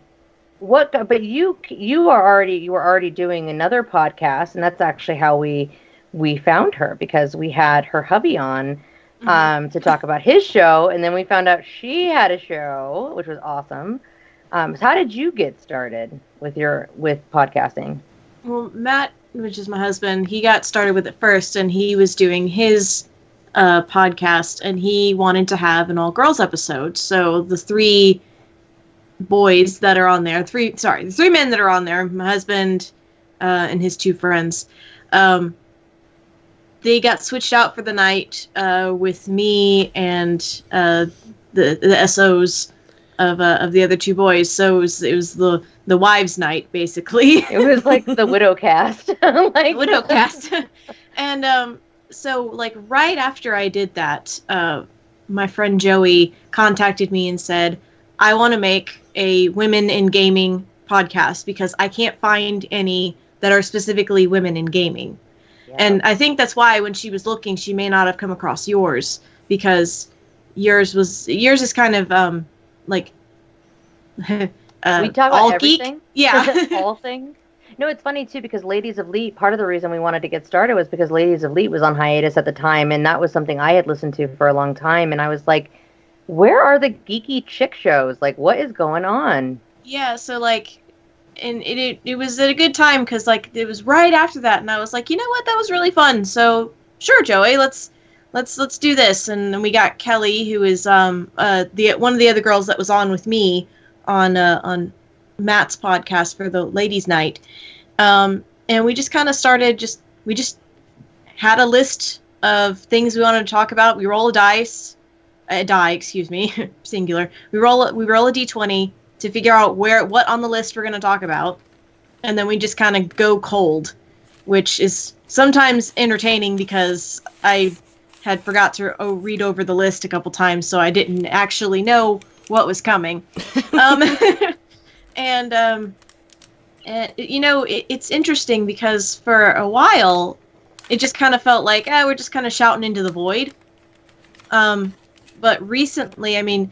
But you were already doing another podcast, and that's actually how we found her, because we had her hubby on to talk about his show, and then we found out she had a show, which was awesome. So how did you get started with podcasting? Well, Matt, which is my husband, he got started with it first, and he was doing his podcast, and he wanted to have an all-girls episode. So the 3 boys that are on there, the 3 men that are on there, my husband and his 2 friends, they got switched out for the night with me and the SOs of the other 2 boys. So it was the wives' night, basically. It was like the widow cast. Widow cast. And so like right after I did that, my friend Joey contacted me and said, I want to make a women in gaming podcast because I can't find any that are specifically women in gaming. Yeah. And I think that's why when she was looking, she may not have come across yours, because yours is kind of like we talk about all everything. Geek. Yeah. All things. No, it's funny too because Ladies of Leet, part of the reason we wanted to get started was because Ladies of Leet was on hiatus at the time, and that was something I had listened to for a long time, and I was like, where are the geeky chick shows? Like, what is going on? Yeah, so like, and it was at a good time because like it was right after that, and I was like, you know what, that was really fun. So sure, Joey, let's do this. And then we got Kelly, who is the one of the other girls that was on with me on Matt's podcast for the ladies' night, and we just kind of started. We just had a list of things we wanted to talk about. We roll a die, excuse me, singular. We roll a d20 to figure out what on the list we're going to talk about, and then we just kind of go cold, which is sometimes entertaining because I had forgot to read over the list a couple times, so I didn't actually know what was coming. And you know, it's interesting because for a while, it just kind of felt like, we're just kind of shouting into the void. But recently, I mean,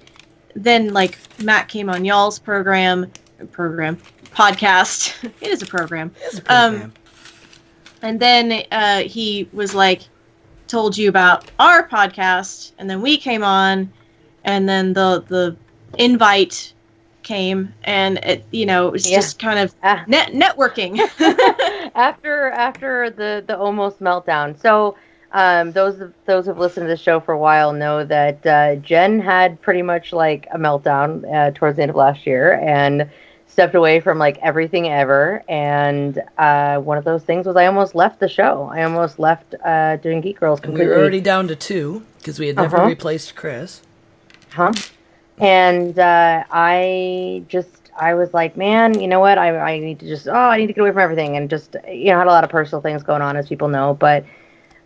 then like Matt came on y'all's podcast. It is a program. It's a program. And then he was like, told you about our podcast, and then we came on, and then the invite came, and it, you know, it was just kind of networking. after the almost meltdown. So those who've listened to the show for a while know that Jen had pretty much like a meltdown towards the end of last year and stepped away from like everything ever. And one of those things was I almost left the show. I almost left doing Geek Girls completely. We were already down to 2 because we had never replaced Chris. And I was like, man, you know what? I need to get away from everything, and just, you know, had a lot of personal things going on, as people know. But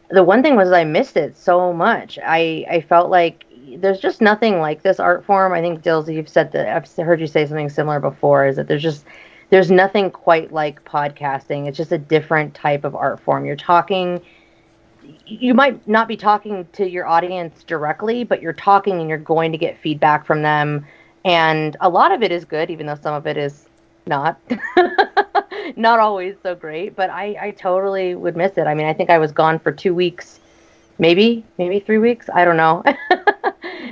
the one thing was I missed it so much. I felt like there's just nothing like this art form. I think, DIlls, you've said that, I've heard you say something similar before, is that there's nothing quite like podcasting. It's just a different type of art form. You might not be talking to your audience directly, but you're talking and you're going to get feedback from them. And a lot of it is good, even though some of it is not always so great. But I totally would miss it. I mean, I think I was gone for 2 weeks, maybe 3 weeks. I don't know.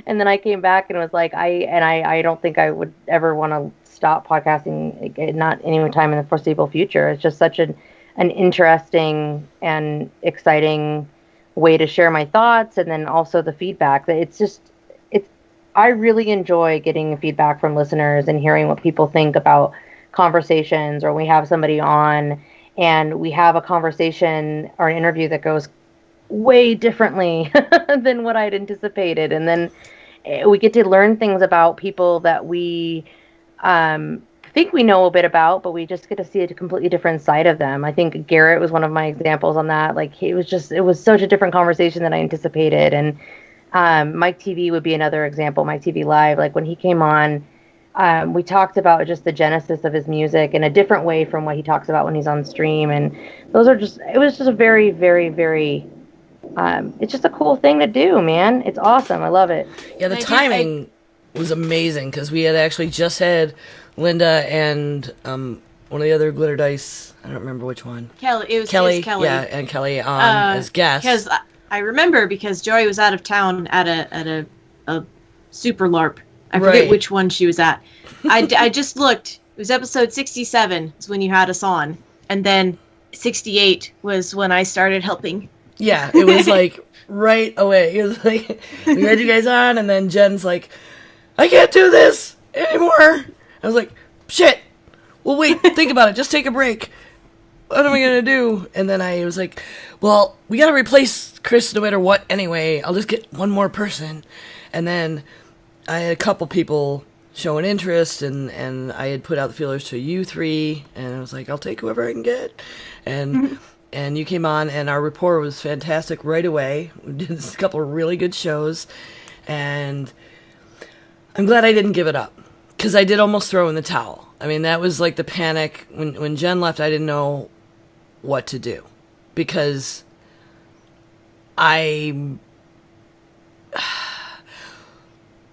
And then I came back and was like, I don't think I would ever want to stop podcasting, not any time in the foreseeable future. It's just such an interesting and exciting way to share my thoughts, and then also the feedback. I really enjoy getting feedback from listeners and hearing what people think about conversations, or we have somebody on and we have a conversation or an interview that goes way differently than what I'd anticipated, and then we get to learn things about people that we think we know a bit about, but we just get to see a completely different side of them. I think Garrett was one of my examples on that. Like, it was such a different conversation than I anticipated. And Mike TV would be another example. Mike TV Live, like when he came on, we talked about just the genesis of his music in a different way from what he talks about when he's on stream. And it was just a very, very, very, it's just a cool thing to do, man. It's awesome. I love it. Yeah, the timing was amazing because we had actually just had Linda and one of the other Glitter Dice, I don't remember which one. Kelly. It was Kelly. Yeah, and Kelly as guests. Because I remember because Joey was out of town at a super LARP. I forget which one she was at. I just looked. It was episode 67 is when you had us on. And then 68 was when I started helping. Yeah, it was like right away. It was like, we had you guys on, and then Jen's like, I can't do this anymore. I was like, shit. Well, wait, think about it. Just take a break. What am I going to do? And then I was like, well, we got to replace Chris no matter what anyway. I'll just get one more person. And then I had a couple people showing interest, and I had put out the feelers to you three, and I was like, I'll take whoever I can get. And and you came on, and our rapport was fantastic right away. We did a couple of really good shows, and I'm glad I didn't give it up, because I did almost throw in the towel. I mean, that was like the panic. When Jen left, I didn't know what to do, because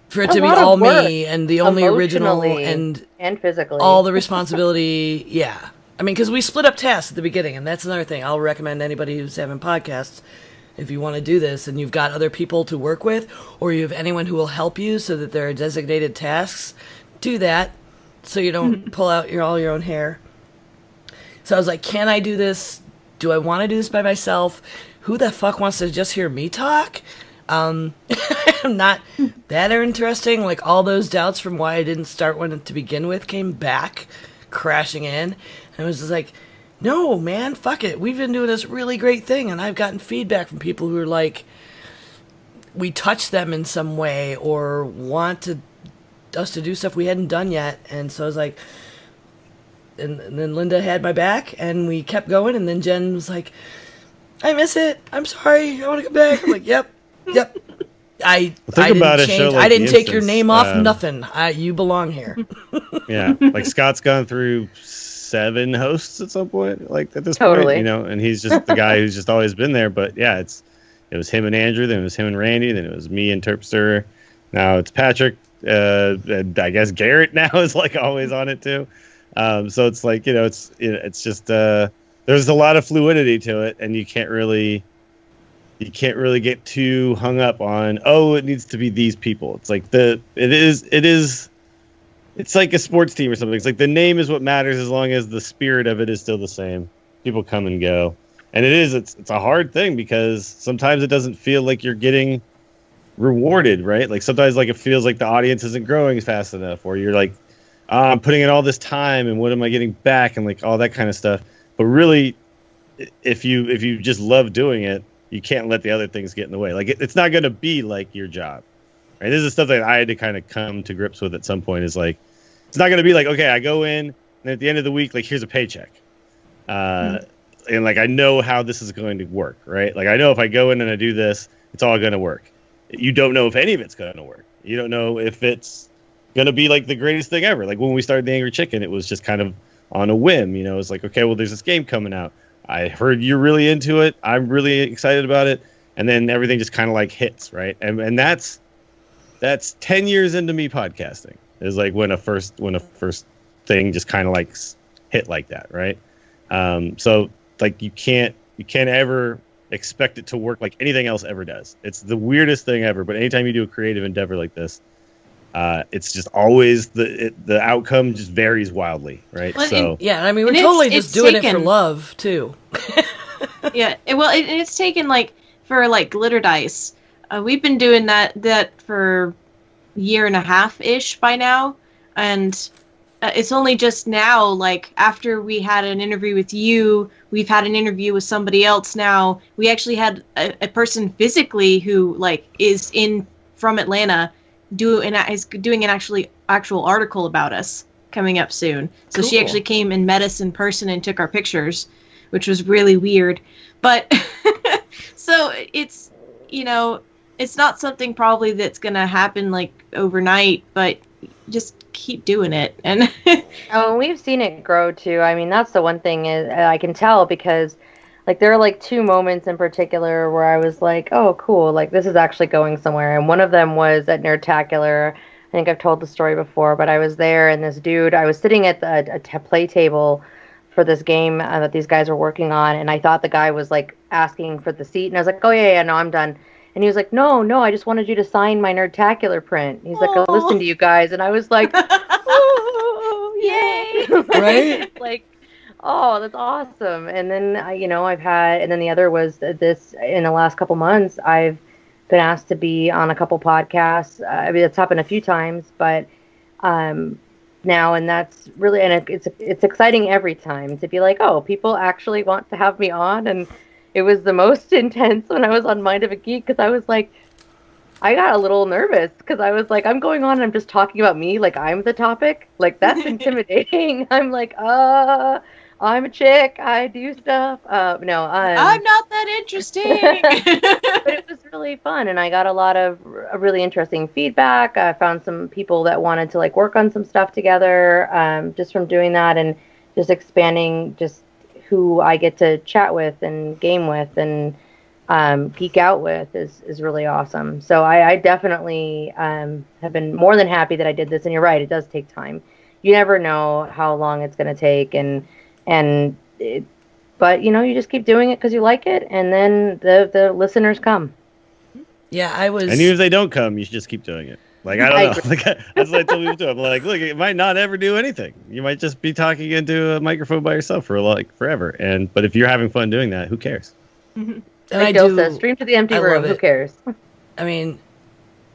for it to be all me and the only original and physically, all the responsibility, yeah. I mean, because we split up tasks at the beginning, and that's another thing. I'll recommend anybody who's having podcasts, if you want to do this and you've got other people to work with, or you have anyone who will help you so that there are designated tasks, do that so you don't pull out all your own hair. So I was like, can I do this? Do I want to do this by myself? Who the fuck wants to just hear me talk? I'm not that interesting. Like, all those doubts from why I didn't start one to begin with came back crashing in. And I was just like, no, man, fuck it. We've been doing this really great thing, and I've gotten feedback from people who are like, we touch them in some way or want us to do stuff we hadn't done yet. And so I was like, and then Linda had my back, and we kept going. And then Jen was like, I miss it. I'm sorry. I want to come back. I'm like, yep. I didn't take your name off. Nothing. You belong here. Yeah, like Scott's gone through 7 hosts at some point, like at this point, and he's just the guy who's just always been there. But yeah, it was him and Andrew, then it was him and Randy, then it was me and Terpster. Now it's Patrick. And I guess Garrett now is like always on it too. So it's like, it's just there's a lot of fluidity to it, and you can't really get too hung up on, it needs to be these people. It's like it's like a sports team or something. It's like the name is what matters as long as the spirit of it is still the same. People come and go. And it's a hard thing because sometimes it doesn't feel like you're getting rewarded, right? Like sometimes like it feels like the audience isn't growing fast enough, or you're like, I'm putting in all this time and what am I getting back, and like all that kind of stuff. But really, if you just love doing it, you can't let the other things get in the way. Like it's not going to be like your job, right? This is stuff that I had to kind of come to grips with at some point. Is like, it's not going to be like, okay, I go in and at the end of the week, like, here's a paycheck. And like, I know how this is going to work, right? Like I know if I go in and I do this, it's all going to work. You don't know if any of it's going to work. You don't know if it's going to be like the greatest thing ever. Like when we started the Angry Chicken, it was just kind of on a whim, It's like, okay, well, there's this game coming out. I heard you're really into it. I'm really excited about it. And then everything just kind of like hits, right? And that's 10 years into me podcasting. Is like when a first thing just kind of like hit like that, right? So like you can't ever expect it to work like anything else ever does. It's the weirdest thing ever. But anytime you do a creative endeavor like this, it's just always the outcome just varies wildly, right? Well, I mean, we're totally just doing it for love too. Yeah, it's taken like for like Glitter Dice. We've been doing that for a year and a half ish by now, and it's only just now, like after we had an interview with you, we've had an interview with somebody else. Now we actually had a person physically who like is from Atlanta. Is doing an actual article about us coming up soon. So cool. She actually came and met us in person and took our pictures, which was really weird. But so it's it's not something probably that's gonna happen like overnight, but just keep doing it. And we've seen it grow too. I mean, that's the one thing is I can tell because like there are like 2 moments in particular where I was like, oh, cool, like this is actually going somewhere. And one of them was at Nerdtacular. I think I've told the story before, but I was there and this dude, I was sitting at a play table for this game that these guys were working on. And I thought the guy was like asking for the seat. And I was like, oh, yeah, no, I'm done. And he was like, no, I just wanted you to sign my Nerdtacular print. He's like, I listen to you guys. And I was like, oh, yay. Right? Like, oh, that's awesome. And then, I've had, and then the other was this, in the last couple months, I've been asked to be on a couple podcasts. I mean, it's happened a few times, but now, and that's really, and it's exciting every time to be like, oh, people actually want to have me on. And it was the most intense when I was on Mind of a Geek, because I was like, I got a little nervous because I was like, I'm going on and I'm just talking about me like I'm the topic. Like, that's intimidating. I'm like, I'm a chick. I do stuff. No, I'm not that interesting. But it was really fun, and I got a lot of really interesting feedback. I found some people that wanted to like work on some stuff together, just from doing that, and just expanding just who I get to chat with and game with and geek out with is really awesome. So I definitely have been more than happy that I did this. And you're right, it does take time. You never know how long it's going to take, and And but you just keep doing it because you like it, and then the listeners come. Yeah, I was. And even if they don't come, you should just keep doing it. Like, I don't know. Like, that's what I told people too. I'm like, look, it might not ever do anything. You might just be talking into a microphone by yourself for forever. But if you're having fun doing that, who cares? And like Dill says, stream to the empty room. Who cares? I mean,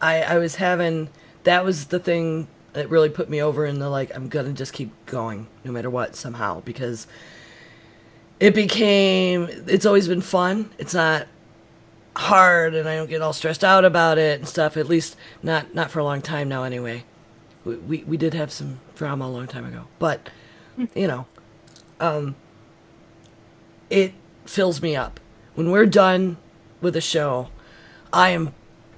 I was having, that was the thing that really put me over in the, like, I'm gonna just keep going no matter what somehow, because it's always been fun. It's not hard, and I don't get all stressed out about it and stuff, at least not for a long time now anyway. We did have some drama a long time ago, but it fills me up. When we're done with a show, I am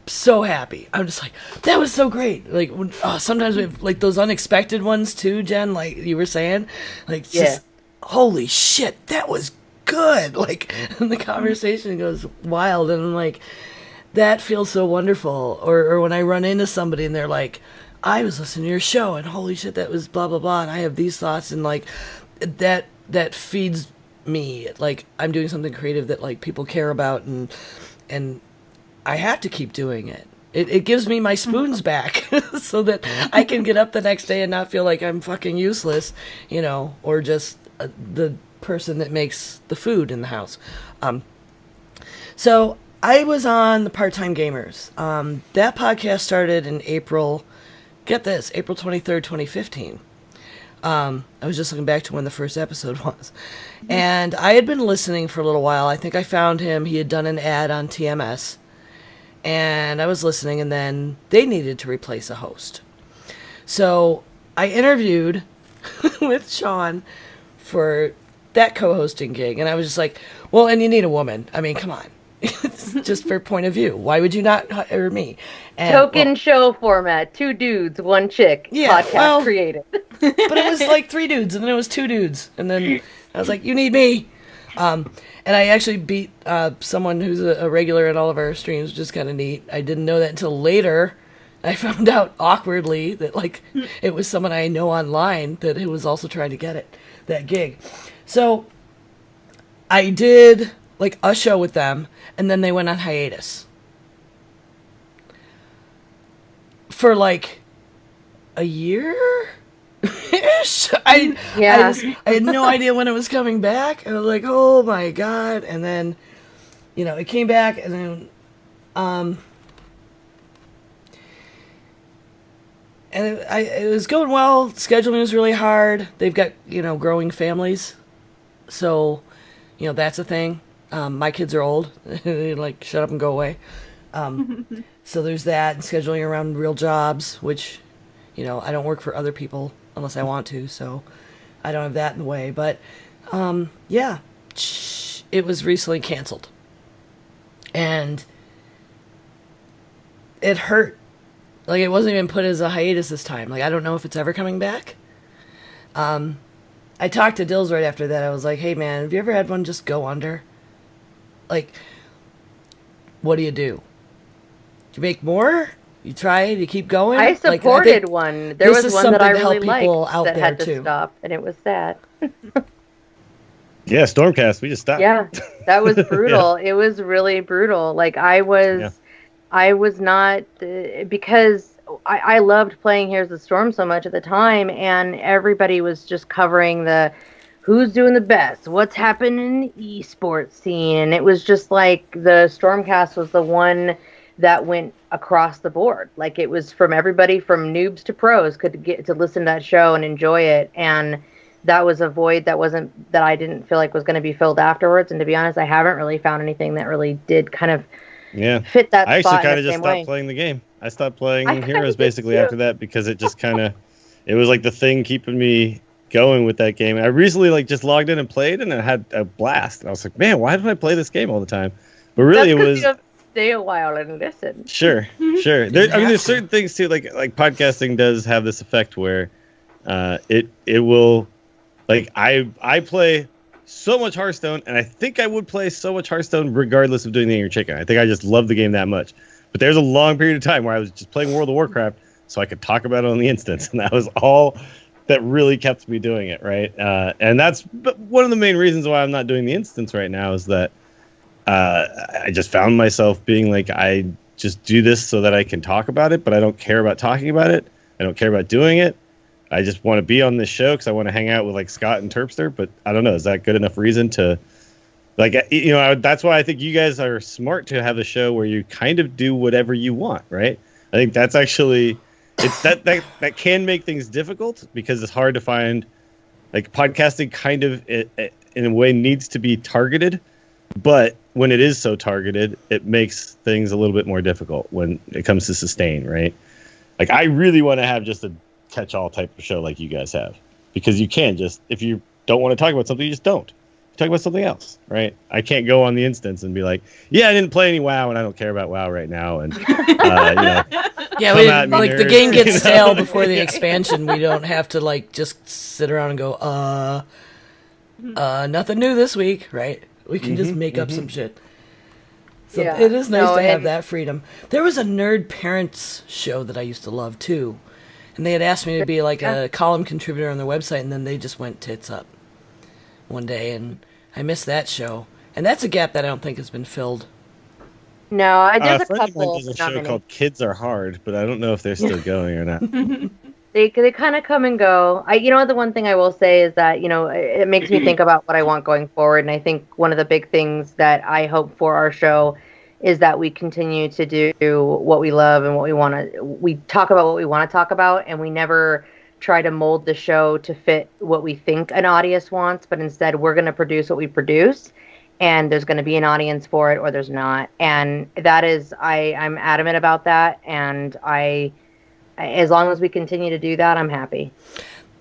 so happy. I'm just like, that was so great. Like, sometimes we have like those unexpected ones too, Jen, like you were saying, like, just holy shit, that was good. Like, and the conversation goes wild, and I'm like, that feels so wonderful. Or when I run into somebody and they're like, I was listening to your show and holy shit, that was blah blah blah, and I have these thoughts, and like that feeds me. Like, I'm doing something creative that like people care about, and I have to keep doing it. It gives me my spoons back so that I can get up the next day and not feel like I'm fucking useless, or just the person that makes the food in the house. So I was on the Part-Time Gamers. That podcast started in April 23rd, 2015. I was just looking back to when the first episode was. And I had been listening for a little while. I think I found him. He had done an ad on TMS. And I was listening, and then they needed to replace a host. So I interviewed with Sean for that co-hosting gig, and I was just like, well, and you need a woman. I mean, come on. Just for point of view. Why would you not hire me? And, show format, 2 dudes, 1 chick, podcast created. But it was like 3 dudes, and then it was 2 dudes, and then I was like, you need me. And I actually beat someone who's a regular in all of our streams, which is kind of neat. I didn't know that until later. I found out awkwardly that like it was someone I know online that who was also trying to get that gig. So I did like a show with them, and then they went on hiatus for like a year. I had no idea when it was coming back. I was like, oh my god. And then it came back, and then and it was going well. Scheduling was really hard. They've got growing families, so that's a thing. My kids are old. They're like, shut up and go away. So there's that, and scheduling around real jobs, which I don't work for other people unless I want to, so I don't have that in the way. But it was recently canceled, and it hurt. Like, it wasn't even put as a hiatus this time. Like, I don't know if it's ever coming back. I talked to DIlls right after that. I was like, hey man, have you ever had one just go under? Like, what do? Do you make more? You try it? You keep going? I supported one. There was one that I really liked that had to stop, and it was sad. Yeah, Stormcast, we just stopped. Yeah, that was brutal. It was really brutal. Like, I was not, because I loved playing Here's the Storm so much at the time, and everybody was just covering the who's doing the best, what's happening in the esports scene, and it was just like the Stormcast was the one that went across the board. Like, it was from everybody from noobs to pros could get to listen to that show and enjoy it, and that was a void that I didn't feel like was going to be filled afterwards. And to be honest, I haven't really found anything that really did kind of fit that spot. I actually kind of just stopped playing the game. I stopped playing Heroes basically after that, because it just it was like the thing keeping me going with that game. And I recently just logged in and played, and I had a blast. And I was like, man, why did I play this game all the time? But really, it was stay a while and listen. Sure. There's certain things too, like podcasting does have this effect where it will, like, I play so much Hearthstone, and I think I would play so much Hearthstone regardless of doing the Angry Chicken. I think I just love the game that much. But there's a long period of time where I was just playing World of Warcraft so I could talk about it on the instance, and that was all that really kept me doing it, right? And that's one of the main reasons why I'm not doing the instance right now is that I just found myself being like, I just do this so that I can talk about it, but I don't care about talking about it. I don't care about doing it. I just want to be on this show because I want to hang out with like Scott and Terpster, but I don't know. Is that good enough reason to like, you know, that's why I think you guys are smart to have a show where you kind of do whatever you want, right? I think that's actually, it's that can make things difficult because it's hard to find, like podcasting kind of in a way needs to be targeted, but when it is so targeted, it makes things a little bit more difficult when it comes to sustain, right? Like I really want to have just a catch-all type of show like you guys have, because you can just, if you don't want to talk about something, you just don't. You talk about something else, right? I can't go on the instance and be like, yeah, I didn't play any WoW and I don't care about WoW right now, and you know, yeah, like the game gets stale before the expansion. We don't have to like just sit around and go, nothing new this week, right? We can just make up some shit. So Yeah. it is nice No, to have and- that freedom. There was a Nerd Parents show that I used to love too. And they had asked me to be like a column contributor on their website, and then they just went tits up one day, and I missed that show. And that's a gap that I don't think has been filled. No, there's a a friend of mine couple. does a not show many. called Kids Are Hard, but I don't know if they're still going or not. They kind of come and go. The one thing I will say is that, it makes me think about what I want going forward. And I think one of the big things that I hope for our show is that we continue to do what we love and what we want to. We talk about what we want to talk about, and we never try to mold the show to fit what we think an audience wants, but instead we're going to produce what we produce, and there's going to be an audience for it or there's not. And that is, I'm adamant about that, and as long as we continue to do that, I'm happy.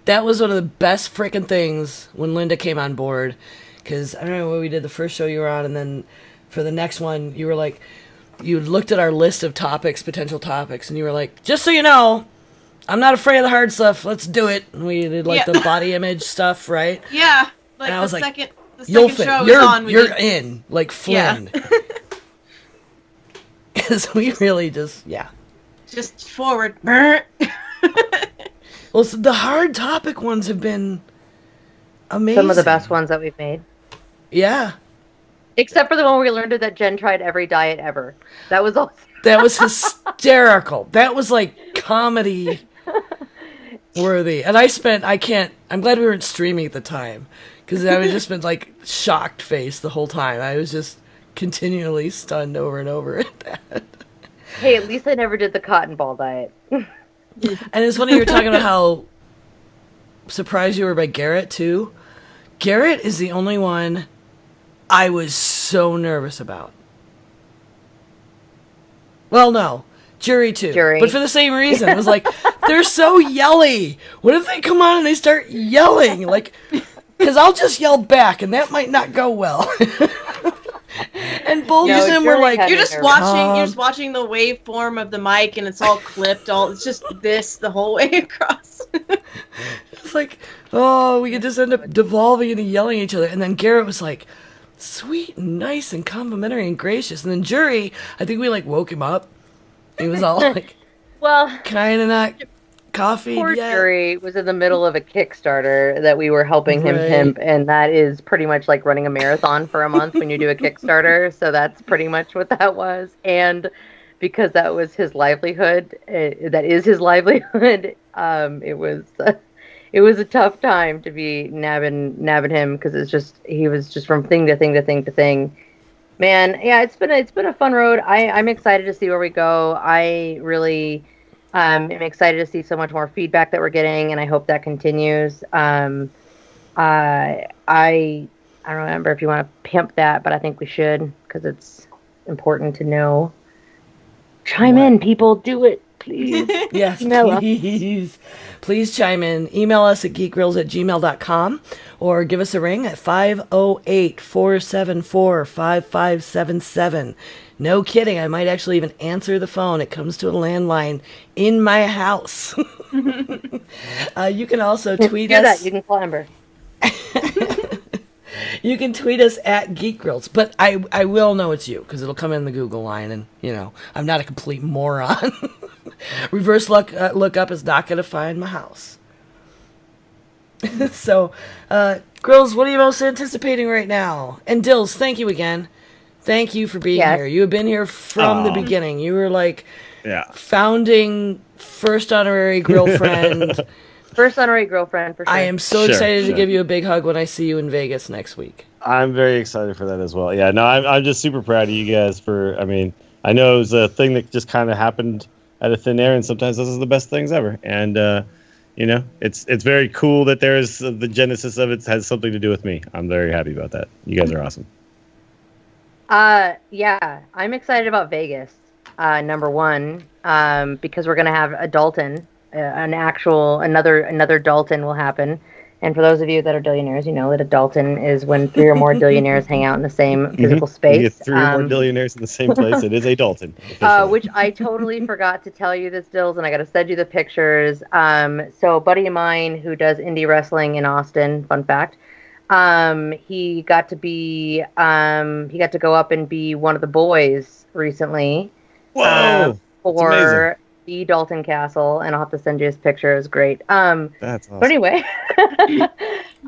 That was one of the best freaking things when Linda came on board, because I remember when we did the first show you were on, and then for the next one, you were like, you looked at our list of topics, potential topics, and you were like, just so you know, I'm not afraid of the hard stuff. Let's do it. And we did like the body image stuff, right? Yeah. Like And I was like, the You'll second fit. show You're was on. you're in like Flynn. Because we really just just forward. Brr. Well, so the hard topic ones have been amazing. Some of the best ones that we've made. Yeah. Except for the one where we learned that Jen tried every diet ever. That was all. That was hysterical. That was like comedy worthy. And I'm glad we weren't streaming at the time, because I was just been like shocked face the whole time. I was just continually stunned over and over at that. Hey, at least I never did the cotton ball diet. And it's funny you were talking about how surprised you were by Garrett too. Garrett is the only one I was so nervous about. Well, no. Jury too. But for the same reason. It was like, they're so yelly. What if they come on and they start yelling? Like, because I'll just yell back, and that might not go well. And both of them were like, you're just watching the waveform of the mic, and it's all clipped. It's just this the whole way across. It's like, we could just end up devolving into yelling at each other. And then Garrett was like, sweet and nice and complimentary and gracious. And then Jury, I think we like woke him up. He was all like, well, kind of not coffee poor yet. Jury was in the middle of a Kickstarter that we were helping him pimp, and that is pretty much like running a marathon for a month when you do a Kickstarter. So that's pretty much what that was. And because that was his livelihood, that is his livelihood, it was a tough time to be nabbing him, because he was just from thing to thing to thing to thing. Man, yeah, it's been a fun road. I'm excited to see where we go. I really am excited to see so much more feedback that we're getting, and I hope that continues. I don't remember if you want to pimp that, but I think we should, because it's important to know. Chime in, people. Do it, please. Yes, please. Please chime in. Email us at geekgrills@gmail.com, or give us a ring at 508-474-5577. No kidding. I might actually even answer the phone. It comes to a landline in my house. You can also tweet us. That. You can call Amber. You can tweet us at Geek Grills, but I will know it's you, because it'll come in the Google line, and I'm not a complete moron. Reverse lookup is not going to find my house. So, girls, what are you most anticipating right now? And DIlls, thank you again. Thank you for being here. You have been here from the beginning. You were like founding first honorary girlfriend. First honorary girlfriend, for sure. I am so excited to give you a big hug when I see you in Vegas next week. I'm very excited for that as well. Yeah, no, I'm just super proud of you guys for, I mean, I know it was a thing that just kind of happened out of thin air, and sometimes those are the best things ever. And, you know, it's very cool that there's the genesis of it has something to do with me. I'm very happy about that. You guys are awesome. Yeah, I'm excited about Vegas, number one, because we're going to have a Dalton, another Dalton will happen. And for those of you that are Dillionaires, you know that a Dalton is when 3 or more Dillionaires hang out in the same physical space. You get 3 or more Dillionaires in the same place. It is a Dalton. Which I totally forgot to tell you this, Dills, and I got to send you the pictures. So a buddy of mine who does indie wrestling in Austin, fun fact, he got to go up and be one of the boys recently. Whoa! For the Dalton Castle, and I'll have to send you his picture. It's great. That's awesome. But anyway,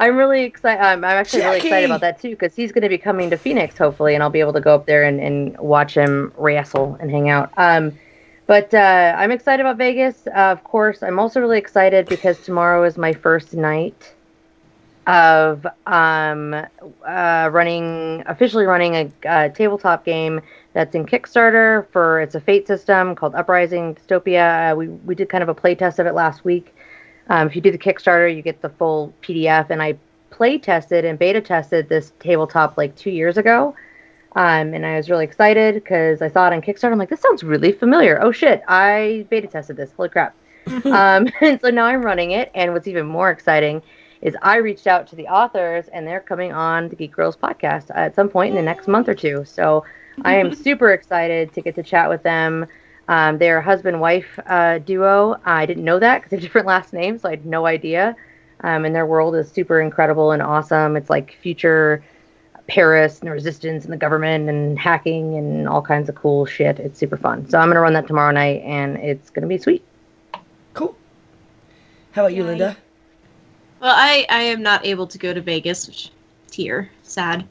I'm really excited. I'm actually really excited about that too, because he's going to be coming to Phoenix hopefully, and I'll be able to go up there and watch him wrestle and hang out. But I'm excited about Vegas. Of course, I'm also really excited because tomorrow is my first night of officially running a tabletop game that's in Kickstarter it's a Fate system called Uprising Dystopia. We did kind of a play test of it last week. If you do the Kickstarter, you get the full PDF, and I play tested and beta tested this tabletop like 2 years ago. And I was really excited because I saw it on Kickstarter. I'm like, this sounds really familiar. Oh shit, I beta tested this. Holy crap. And so now I'm running it, and what's even more exciting is I reached out to the authors, and they're coming on the Geek Girls podcast at some point in the next month or two. So I am super excited to get to chat with them. They're a husband-wife duo. I didn't know that because they have different last names, so I had no idea. And their world is super incredible and awesome. It's like future Paris and resistance and the government and hacking and all kinds of cool shit. It's super fun. So I'm going to run that tomorrow night, and it's going to be sweet. Cool. How about you, Linda? Well, I am not able to go to Vegas, which tear, sad.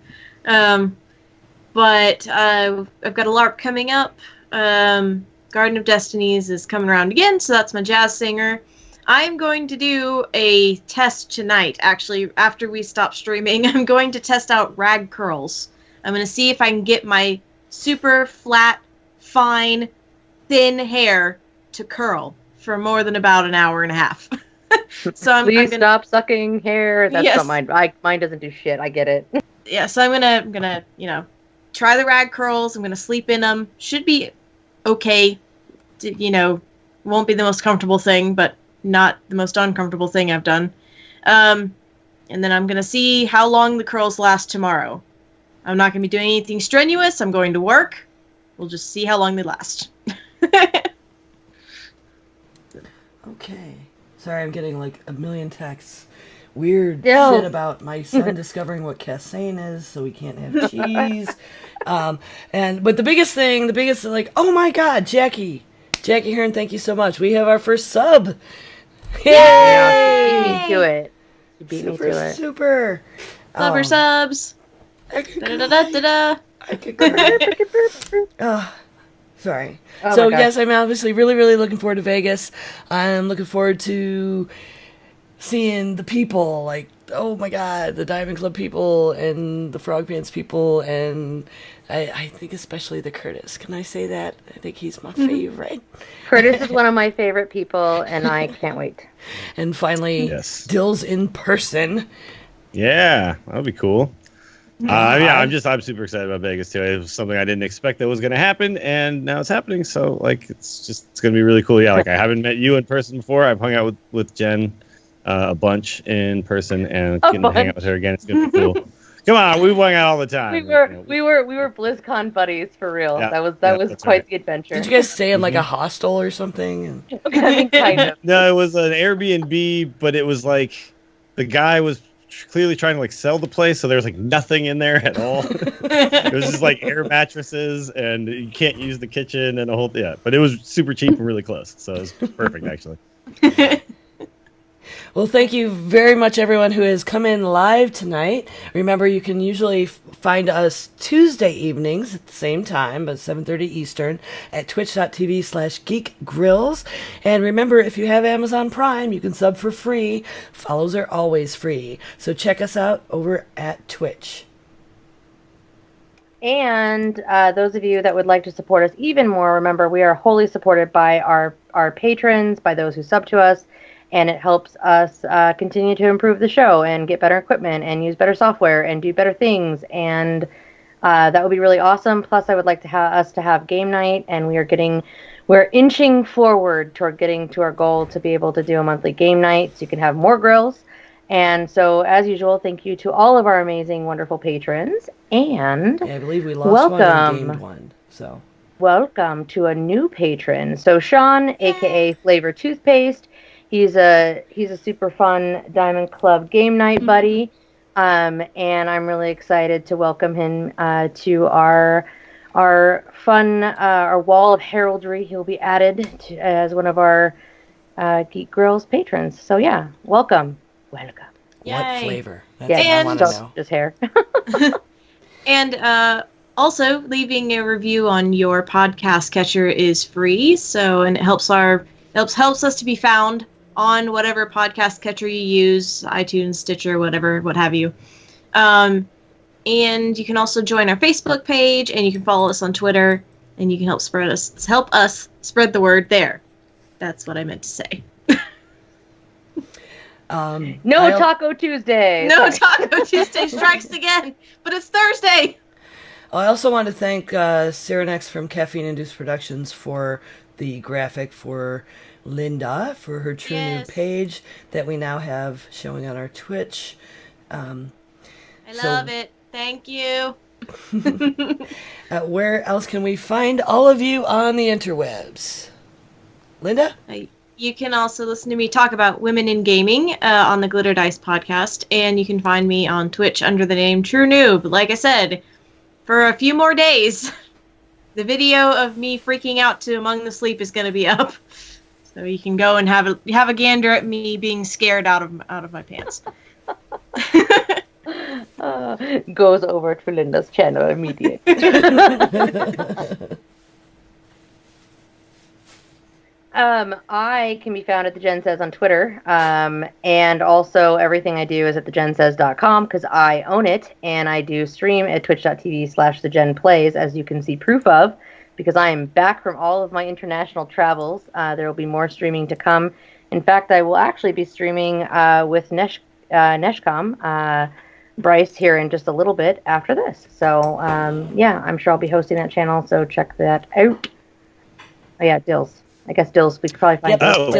But I've got a LARP coming up. Garden of Destinies is coming around again, so that's my jazz singer. I'm going to do a test tonight, actually, after we stop streaming. I'm going to test out rag curls. I'm going to see if I can get my super flat, fine, thin hair to curl for more than about an hour and a half. So Please stop sucking hair. That's not mine. Mine doesn't do shit. I get it. Yeah, so I'm gonna try the rag curls. I'm gonna sleep in them. Should be okay. Won't be the most comfortable thing, but not the most uncomfortable thing I've done. And then I'm gonna see how long the curls last tomorrow. I'm not gonna be doing anything strenuous. I'm going to work. We'll just see how long they last. Okay. Sorry, I'm getting like a million texts. Weird shit about my son discovering what casein is, so we can't have cheese. But the biggest like, oh my god, Jackie Hearn, thank you so much. We have our first sub. Yay! Yeah, beat me to it. You beat me to it. Super. Subber subs. I could go. Sorry. Oh So yes, I'm obviously really, really looking forward to Vegas. I'm looking forward to seeing the people, like, oh my god, the Diamond Club people and the Frog Pants people, and I think especially the Curtis. Can I say that? I think he's my favorite. Curtis is one of my favorite people, and I can't wait. And finally, DIlls in person. Yeah, that'll be cool. I'm super excited about Vegas too. It was something I didn't expect that was going to happen, and now it's happening. So it's going to be really cool. Yeah, I haven't met you in person before. I've hung out with Jen a bunch in person, and getting to hang out with her again. It's going to be cool. Come on, we hung out all the time. We were BlizzCon buddies for real. Yeah, that was quite the adventure. Did you guys stay in like a hostel or something? Kind of. No, it was an Airbnb, but it was like the guy was clearly trying to sell the place, so there was nothing in there at all. It was just air mattresses, and you can't use the kitchen and but it was super cheap and really close, so it was perfect actually. Well, thank you very much, everyone who has come in live tonight. Remember, you can usually find us Tuesday evenings at the same time, but 7:30 Eastern, at twitch.tv/geekgrills. And remember, if you have Amazon Prime, you can sub for free. Follows are always free. So check us out over at Twitch. And those of you that would like to support us even more, remember, we are wholly supported by our patrons, by those who sub to us, and it helps us continue to improve the show and get better equipment and use better software and do better things. And that would be really awesome. Plus, I would like to us to have game night, and we're inching forward toward getting to our goal to be able to do a monthly game night, so you can have more grills. And so, as usual, thank you to all of our amazing, wonderful patrons. And I believe we lost one and gained one. So welcome to a new patron. So Sean, aka Flavor Toothpaste, he's a super fun Diamond Club game night buddy, and I'm really excited to welcome him to our fun our wall of heraldry. He'll be added as one of our Geek Girls patrons. So yeah, welcome. Welcome. What Yay. flavor? That's Yeah, what I want to know. just hair. And also, leaving a review on your podcast catcher is free. So, and it helps us to be found on whatever podcast catcher you use, iTunes, Stitcher, whatever, what have you. And you can also join our Facebook page, and you can follow us on Twitter, and you can help us spread the word there. That's what I meant to say. Taco Tuesday. No Taco Tuesday strikes again, but it's Thursday. I also want to thank Cyranex from Caffeine Induced Productions for the graphic for Linda for her True New page that we now have showing on our Twitch. I love it. Thank you. Where else can we find all of you on the interwebs? Linda? You can also listen to me talk about women in gaming on the Glitter Dice podcast, and you can find me on Twitch under the name True Noob. Like I said, for a few more days, the video of me freaking out to Among the Sleep is going to be up, so you can go and have a gander at me being scared out of my pants. Goes over to Linda's channel immediately. I can be found at the Jen Says on Twitter, and also everything I do is at thejensays.com because I own it, and I do stream at twitch.tv/thejenplays, as you can see proof of, because I am back from all of my international travels. There will be more streaming to come. In fact, I will actually be streaming with Neshcom, Bryce, here in just a little bit after this. So, yeah, I'm sure I'll be hosting that channel, so check that out. Oh, yeah, DIlls. I guess DIlls, we could probably find DIlls,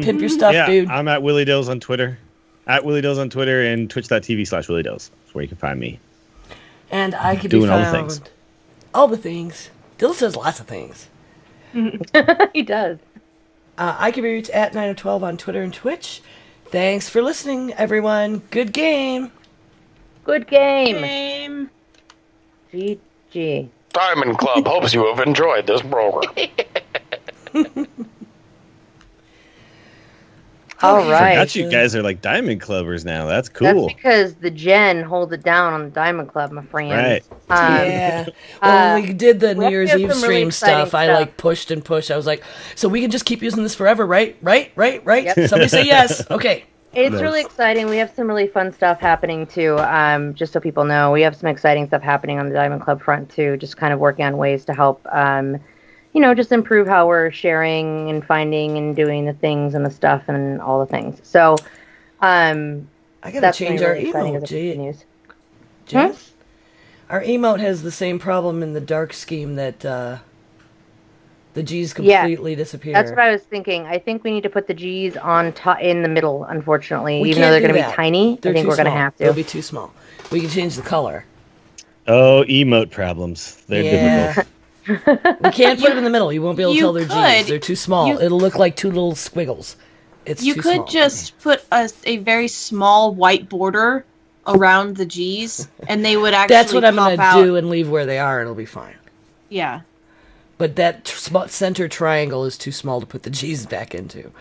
pimp your stuff, dude. I'm at Willie DIlls on Twitter. At Willie DIlls on Twitter and twitch.tv/Willie DIlls. That's where you can find me. And I could doing be found. all the things. All the things. DIlls does lots of things. He does. I can be reached at 912 on Twitter and Twitch. Thanks for listening, everyone. Good game. Good game. GG. Diamond Club hopes you have enjoyed this program. All right. I forgot you guys are like Diamond Clubbers now. That's cool. That's because the Jen holds it down on the Diamond Club, my friend. Right. Yeah. When we did the New Year's Eve some really stream exciting stuff, I like pushed and pushed. I was like, so we can just keep using this forever, right? Right? Yep. Somebody say yes. Okay. It's really exciting. We have some really fun stuff happening too. Just so people know, we have some exciting stuff happening on the Diamond Club front too. Just kind of working on ways to help, just improve how we're sharing and finding and doing the things and the stuff and all the things. So, I gotta change our emote. Jen? Our emote has the same problem in the dark scheme that the G's completely disappear. That's what I was thinking. I think we need to put the G's on top in the middle, unfortunately. Even though they're going to be tiny, I think we're going to have to. They'll be too small. We can change the color. Oh, emote problems. They're difficult. We can't put them in the middle. You won't be able to tell they're G's. They're too small. It'll look like two little squiggles. You could just put a very small white border around the G's, and they would actually That's what I'm going to do and leave where they are. It'll be fine. Yeah. But that center triangle is too small to put the G's back into.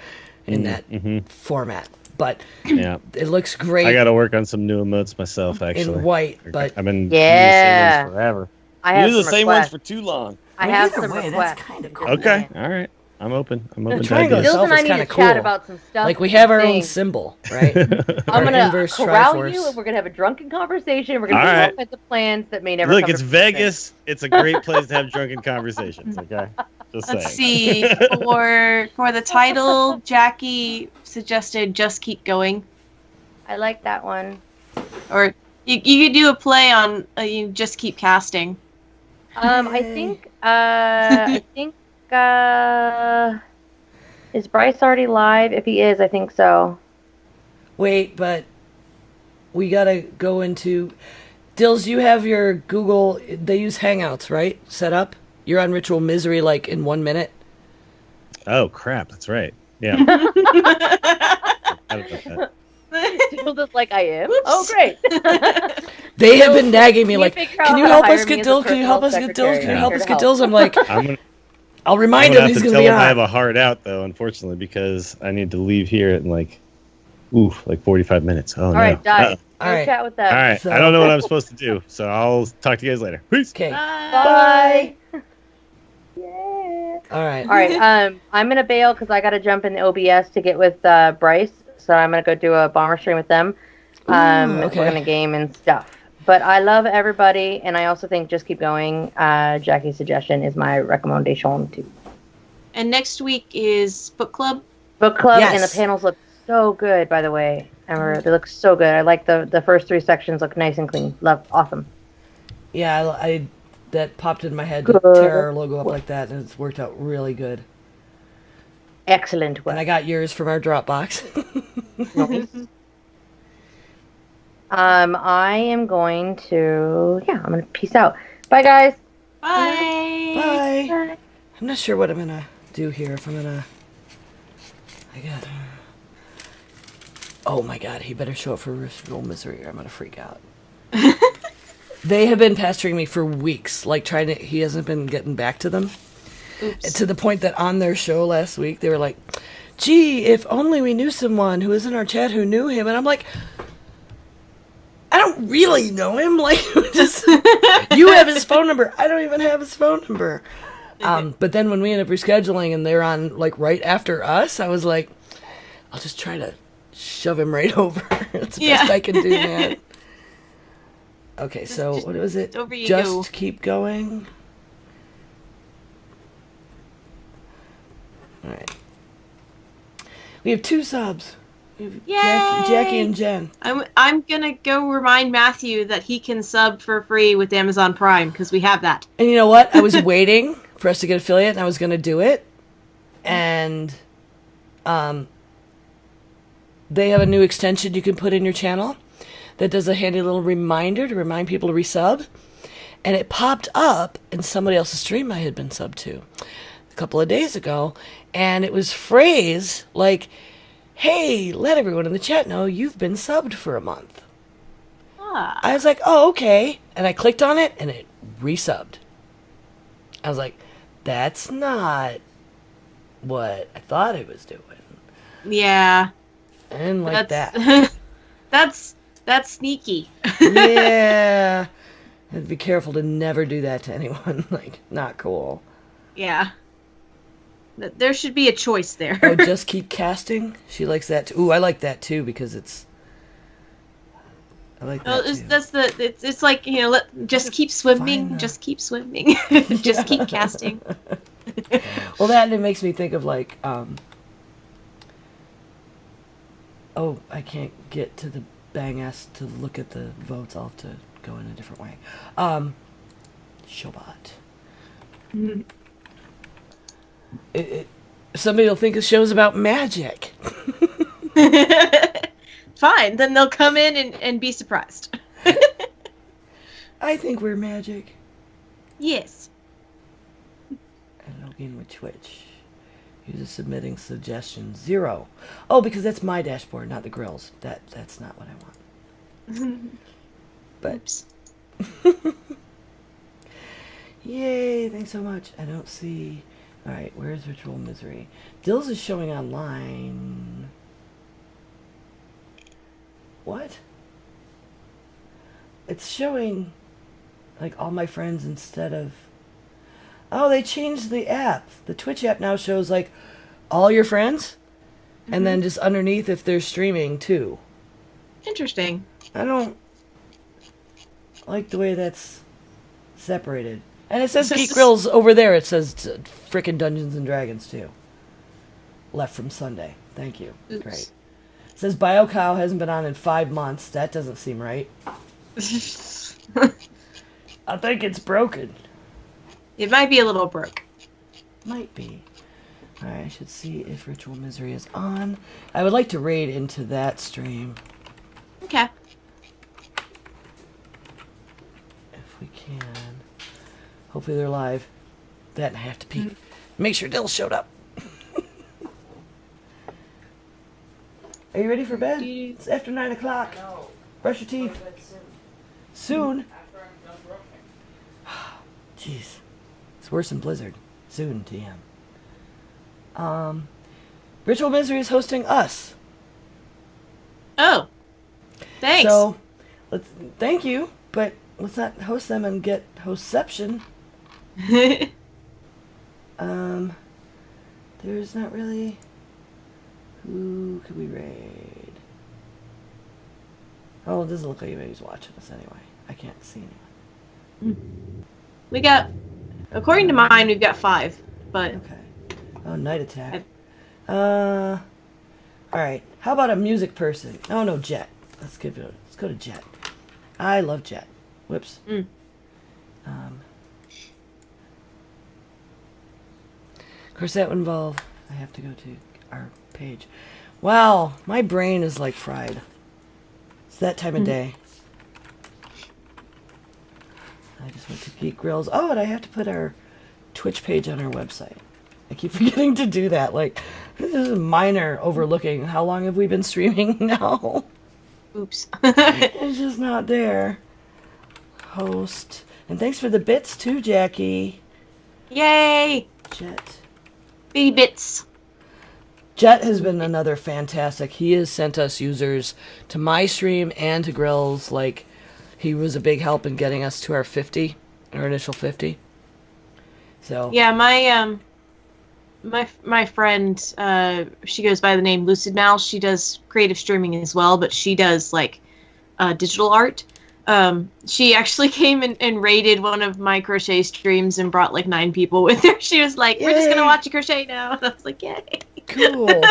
in that format. But Yeah, it looks great. I got to work on some new emotes myself, actually. in white, but I've been Yeah. using the same ones forever. I have Use the some same ones requests. for too long. I have either some way, requests. that's kind of Just cool. Okay, saying. all right. I'm open. I'm The open to triangle ideas. Dills itself and I is need kind to of chat cool. about some stuff. Like we have our own things. symbol, right? I'm Our gonna inverse corral Triforce. you, and we're gonna have a drunken conversation. We're gonna All make all right. kinds of plans that may never Look, come it's to fruition. Vegas. It's a great place to have drunken conversations. Okay, just Let's saying. see. For the title, Jackie suggested "Just Keep Going," I like that one. or you could do a play on you just keep casting. I think is Bryce already live? If he is, I think so. Wait, but we gotta go into Dills. You have your Google. They use Hangouts, right? Set up. You're on Ritual Misery like in 1 minute. Oh crap! That's right. Yeah. I forgot about that. Still just like I am. Oh, great. They have been nagging me you like, figure out "Can you how to help hire us me get as a Dills? Can you help us personal get Dills? Can you secretary? help Here us to get help. Dills?" I'm like, I'm I'll remind gonna him have he's to gonna tell be him I on. have a hard out though, unfortunately, because I need to leave here in like 45 minutes. Oh All no. right, die. Uh-oh. Go All right. chat with them. All right. So- I don't know what I'm supposed to do, so I'll talk to you guys later. Peace. Okay. Bye. Yeah. All right. All right. I'm gonna bail because I gotta jump in the OBS to get with Bryce. So I'm gonna go do a bomber stream with them. okay. We're gonna game and stuff. But I love everybody, and I also think just keep going. Jackie's suggestion is my recommendation too. And next week is book club. Book club and Yes. the panels look so good, by the way. Emma, they look so good. I like the first 3 sections look nice and clean. Love, awesome. Yeah, I that popped in my head to Good. tear our logo up like that, and it's worked out really good. Excellent And work. I got yours from our Dropbox. Nice. I am going to I'm gonna peace out. Bye guys. Bye. Bye. Bye. I'm not sure what I'm gonna do here. If I'm gonna, oh my god, he better show up for Ritual Misery or I'm gonna freak out. They have been pestering me for weeks, like he hasn't been getting back to them. Oops. To the point that on their show last week, they were like, gee, if only we knew someone who was in our chat who knew him. And I'm like, I don't really know him. Like, just, you have his phone number. I don't even have his phone number. But then when we ended up rescheduling and they're on, like, right after us, I was like, I'll just try to shove him right over. That's the best I can do, man. Okay, so what was it? over you Just go. keep going. All right. We have 2 subs. We have Yay! Jackie and Jen. I'm gonna go remind Matthew that he can sub for free with Amazon Prime because we have that. And you know what? I was waiting for us to get affiliate, and I was going to do it. And they have a new extension you can put in your channel that does a handy little reminder to remind people to resub. And it popped up in somebody else's stream I had been subbed to a couple of days ago. And it was phrased like, hey, let everyone in the chat know you've been subbed for a month. Ah. I was like, oh, okay. And I clicked on it, and it resubbed. I was like, that's not what I thought it was doing. Yeah. I didn't like that. That's sneaky. Yeah. And be careful to never do that to anyone. Like, not cool. Yeah. There should be a choice there. Oh, just keep casting? She likes that too. Ooh, I like that too because it's... I like that too. It's like, you know, just keep swimming, Fine, just keep swimming, just keep casting. Well, that and it makes me think of like, oh, I can't get to the bang ass to look at the votes. I'll have to go in a different way. Showbot. Somebody will think the show's about magic. Fine, then they'll come in and be surprised. I think we're magic. Yes. And login with Twitch. User submitting suggestions 0. Oh, because that's my dashboard, not the grills. That's not what I want. But Oops. yay! Thanks so much. I don't see All right, where's Ritual Misery? DIlls is showing online. What? It's showing like all my friends instead of... Oh, they changed the app. The Twitch app now shows like all your friends, and then just underneath if they're streaming too. Interesting. I don't like the way that's separated. And it says Geek Grills over there. It says frickin' Dungeons and Dragons too. Left from Sunday. Thank you. Oops. Great. It says BioCow hasn't been on in 5 months. That doesn't seem right. I think it's broken. It might be a little broke. Might be. Alright, I should see if Ritual Misery is on. I would like to raid into that stream. Okay. If we can. Hopefully they're live. That and I have to pee. Make sure DIlls showed up. Are you ready for bed? It's after 9 o'clock. Brush your teeth. Soon? Jeez. It's worse than Blizzard. Soon, TM. Ritual Misery is hosting us. Oh. Thanks. So, thank you, but let's not host them and get hostception. There's not really... Who could we raid? Oh, it doesn't look like anybody's watching us anyway. I can't see anyone. We got, according to mine, we've got 5, but... Okay. Oh, Night Attack. Alright. How about a music person? Oh, no, Jet. Let's go to Jet. I love Jet. Whoops. Of course, that would involve... I have to go to our page. Wow, my brain is like fried. It's that time of day. I just went to Geek Grills. Oh, and I have to put our Twitch page on our website. I keep forgetting to do that. Like, this is a minor overlooking. How long have we been streaming now? Oops. It's just not there. Host. And thanks for the bits too, Jackie. Yay! Jet. Baby bits. Jet has been another fantastic. He has sent us users to my stream and to Grills. Like, he was a big help in getting us to our 50, our initial 50. So yeah, my friend, she goes by the name Lucid Mouse. She does creative streaming as well, but she does like digital art. She actually came and raided one of my crochet streams and brought like 9 people with her. She was like, "We're just gonna watch you crochet now," and I was like, "Yay!" cool.